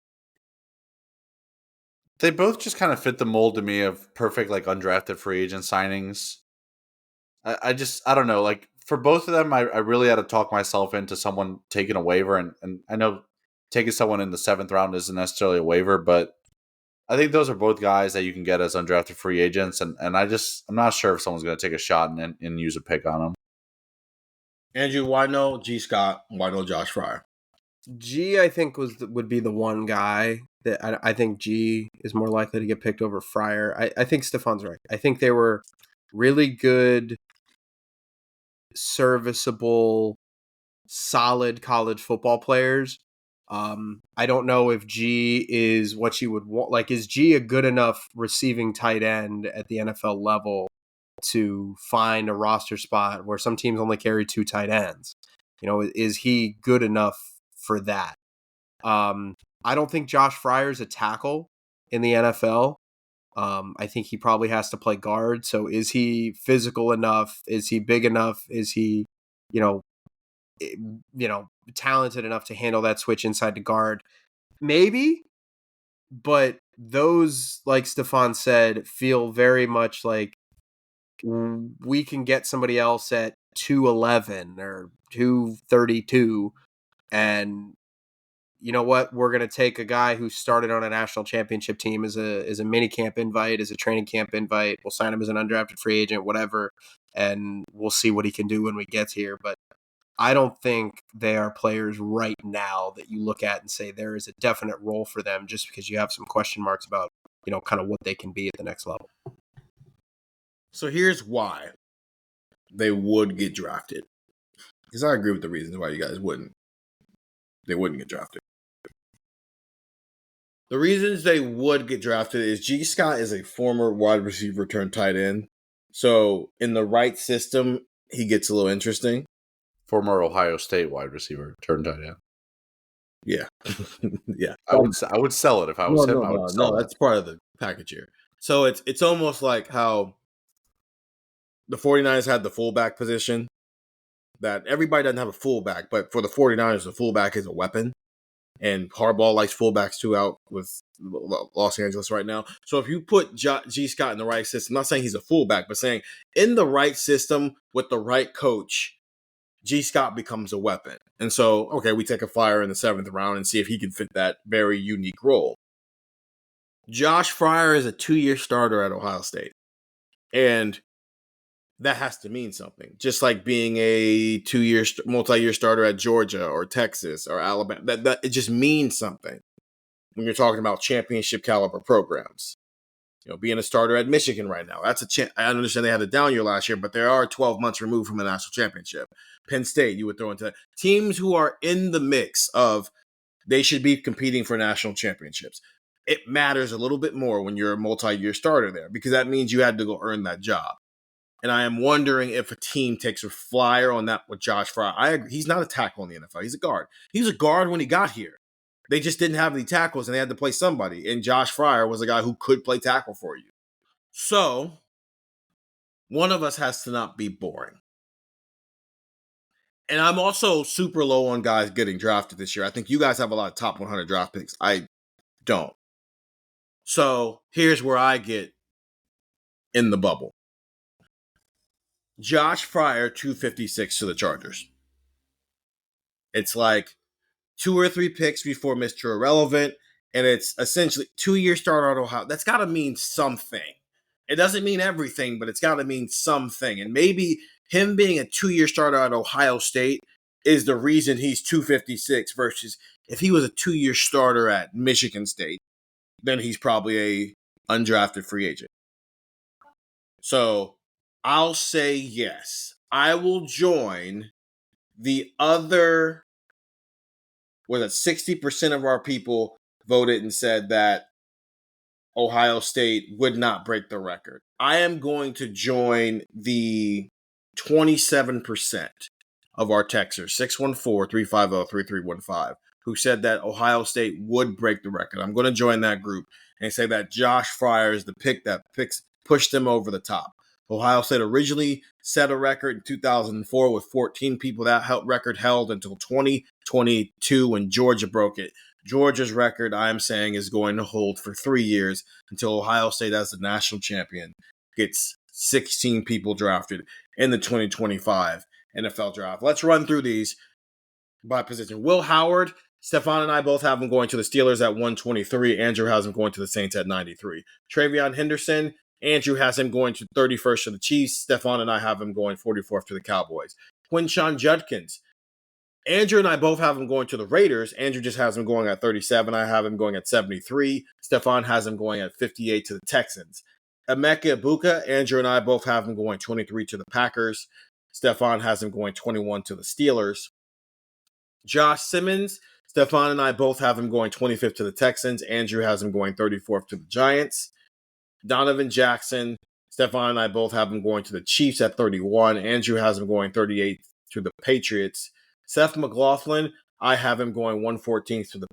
They both just kind of fit the mold to me of perfect like undrafted free agent signings. I don't know. Like for both of them, I really had to talk myself into someone taking a waiver, and I know taking someone in the 7th round isn't necessarily a waiver, but I think those are both guys that you can get as undrafted free agents, and I'm not sure if someone's going to take a shot and use a pick on them. Andrew, why no G. Scott? Why no Josh Fryer? G, I think would be the one guy that I think G is more likely to get picked over Fryer. I think Stefan's right. I think they were really good, serviceable, solid college football players. I don't know if G is what you would want. Like, is G a good enough receiving tight end at the NFL level to find a roster spot where some teams only carry 2 tight ends? You know, is he good enough for that? I don't think Josh Fryer's a tackle in the NFL. I think he probably has to play guard. So is he physical enough? Is he big enough? Is he, talented enough to handle that switch inside to guard? Maybe, but those, like Stefan said, feel very much like we can get somebody else at 211 or 232 and you know what, we're going to take a guy who started on a national championship team as a mini camp invite, as a training camp invite. We'll sign him as an undrafted free agent, whatever, and we'll see what he can do when we get here. But I don't think they are players right now that you look at and say there is a definite role for them just because you have some question marks about, kind of what they can be at the next level. So here's why they would get drafted. Because I agree with the reasons why you guys wouldn't. They wouldn't get drafted. The reasons they would get drafted is G. Scott is a former wide receiver turned tight end. So in the right system, he gets a little interesting. Former Ohio State wide receiver turned tight end. Yeah. Yeah. I would sell it if I was him. I would sell it. That's part of the package here. So it's almost like how the 49ers had the fullback position, that everybody doesn't have a fullback, but for the 49ers, the fullback is a weapon. And Harbaugh likes fullbacks too out with Los Angeles right now. So if you put G. Scott in the right system, I'm not saying he's a fullback, but saying in the right system with the right coach, G. Scott becomes a weapon. And so, okay, we take a flyer in the 7th round and see if he can fit that very unique role. Josh Fryer is a 2-year starter at Ohio State. And that has to mean something. Just like being a 2-year, multi-year starter at Georgia or Texas or Alabama. That it just means something when you're talking about championship caliber programs. Being a starter at Michigan right now. That's I understand they had a down year last year, but they are 12 months removed from a national championship. Penn State, you would throw into that. Teams who are in the mix of they should be competing for national championships. It matters a little bit more when you're a multi-year starter there because that means you had to go earn that job. And I am wondering if a team takes a flyer on that with Josh Fryer. I agree. He's not a tackle in the NFL. He's a guard. He was a guard when he got here. They just didn't have any tackles, and they had to play somebody. And Josh Fryer was a guy who could play tackle for you. So, one of us has to not be boring. And I'm also super low on guys getting drafted this year. I think you guys have a lot of top 100 draft picks. I don't. So, here's where I get in the bubble. Josh Fryer, 256 to the Chargers. It's like 2 or 3 picks before Mr. Irrelevant, and it's essentially 2-year starter at Ohio. That's got to mean something. It doesn't mean everything, but it's got to mean something. And maybe him being a 2-year starter at Ohio State is the reason he's 256 versus if he was a 2-year starter at Michigan State, then he's probably a undrafted free agent. So I'll say yes. I will join the other, 60% of our people voted and said that Ohio State would not break the record. I am going to join the 27% of our texters, 614-350-3315, who said that Ohio State would break the record. I'm going to join that group and say that Josh Fryer is the pick that pushed them over the top. Ohio State originally set a record in 2004 with 14 people. That record held until 2022 when Georgia broke it. Georgia's record, I am saying, is going to hold for 3 years until Ohio State, as the national champion, gets 16 people drafted in the 2025 NFL Draft. Let's run through these by position. Will Howard, Stefan and I both have him going to the Steelers at 123. Andrew has him going to the Saints at 93. Travion Henderson, Andrew has him going to 31st to the Chiefs. Stefan and I have him going 44th to the Cowboys. Quinshon Judkins. Andrew and I both have him going to the Raiders. Andrew just has him going at 37. I have him going at 73. Stefan has him going at 58 to the Texans. Emeka Egbuka, Andrew and I both have him going 23 to the Packers. Stefan has him going 21 to the Steelers. Josh Simmons, Stefan and I both have him going 25th to the Texans. Andrew has him going 34th to the Giants. Donovan Jackson, Stefan and I both have him going to the Chiefs at 31. Andrew has him going 38th to the Patriots. Seth McLaughlin, I have him going 114th to the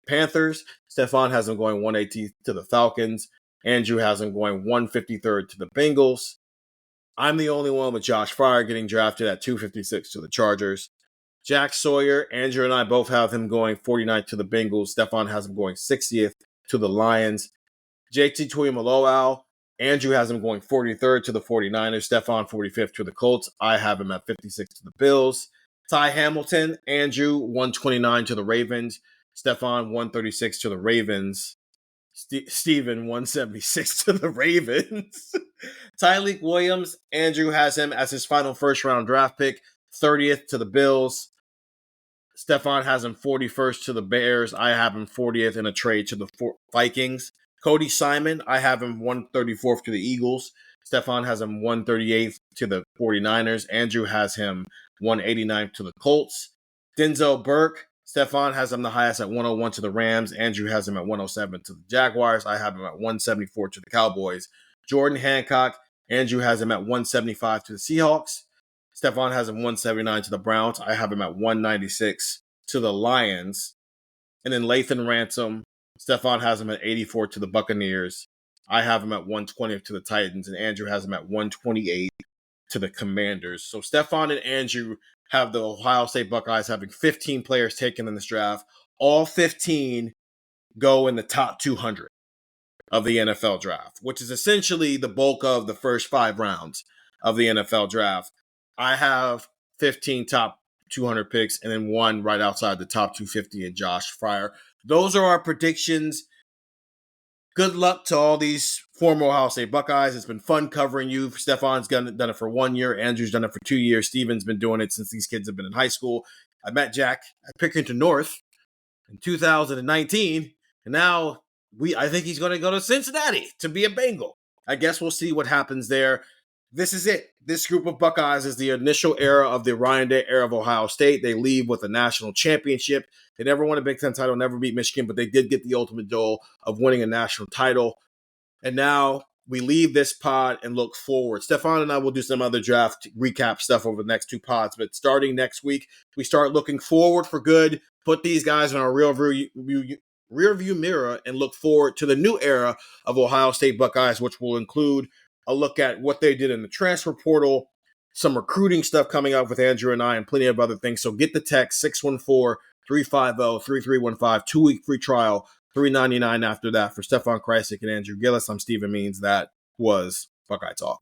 Panthers. Stefan has him going 118th to the Falcons. Andrew has him going 153rd to the Bengals. I'm the only one with Josh Fryer getting drafted at 256 to the Chargers. Jack Sawyer, Andrew and I both have him going 49th to the Bengals. Stefan has him going 60th to the Lions. JT Tuimoloau, Andrew has him going 43rd to the 49ers. Stefan 45th to the Colts. I have him at 56 to the Bills. Ty Hamilton, Andrew 129 to the Ravens. Stefan 136 to the Ravens. Steven 176 to the Ravens. Tyleek Williams, Andrew has him as his final first-round draft pick, 30th to the Bills. Stefan has him 41st to the Bears. I have him 40th in a trade to the Vikings. Cody Simon, I have him 134th to the Eagles. Stefan has him 138th to the 49ers. Andrew has him 189th to the Colts. Denzel Burke, Stefan has him the highest at 101 to the Rams. Andrew has him at 107 to the Jaguars. I have him at 174 to the Cowboys. Jordan Hancock, Andrew has him at 175 to the Seahawks. Stefan has him 179 to the Browns. I have him at 196 to the Lions. And then Lathan Ransom, Stefan has him at 84 to the Buccaneers. I have him at 120 to the Titans. And Andrew has him at 128 to the Commanders. So Stefan and Andrew have the Ohio State Buckeyes having 15 players taken in this draft. All 15 go in the top 200 of the NFL draft, which is essentially the bulk of the first 5 rounds of the NFL draft. I have 15 top 200 picks and then one right outside the top 250 in Josh Fryer. Those are our predictions. Good luck to all these former Ohio State Buckeyes. It's been fun covering you. Stefan's done it for 1 year. Andrew's done it for 2 years. Steven's been doing it since these kids have been in high school. I met Jack at Pickerington North in 2019, and now I think he's going to go to Cincinnati to be a Bengal. I guess we'll see what happens there. This is it. This group of Buckeyes is the initial era of the Ryan Day era of Ohio State. They leave with a national championship. They never won a Big Ten title, never beat Michigan, but they did get the ultimate goal of winning a national title. And now we leave this pod and look forward. Stefan and I will do some other draft recap stuff over the next 2 pods, but starting next week, we start looking forward for good, put these guys in our rear view mirror and look forward to the new era of Ohio State Buckeyes, which will include a look at what they did in the transfer portal, some recruiting stuff coming up with Andrew and I, and plenty of other things. So get the text 614-350-3315, 2-week free trial, $3.99 after that. For Stefan Krajisnik and Andrew Gillis, I'm Stephen Means. That was Buckeye Talk.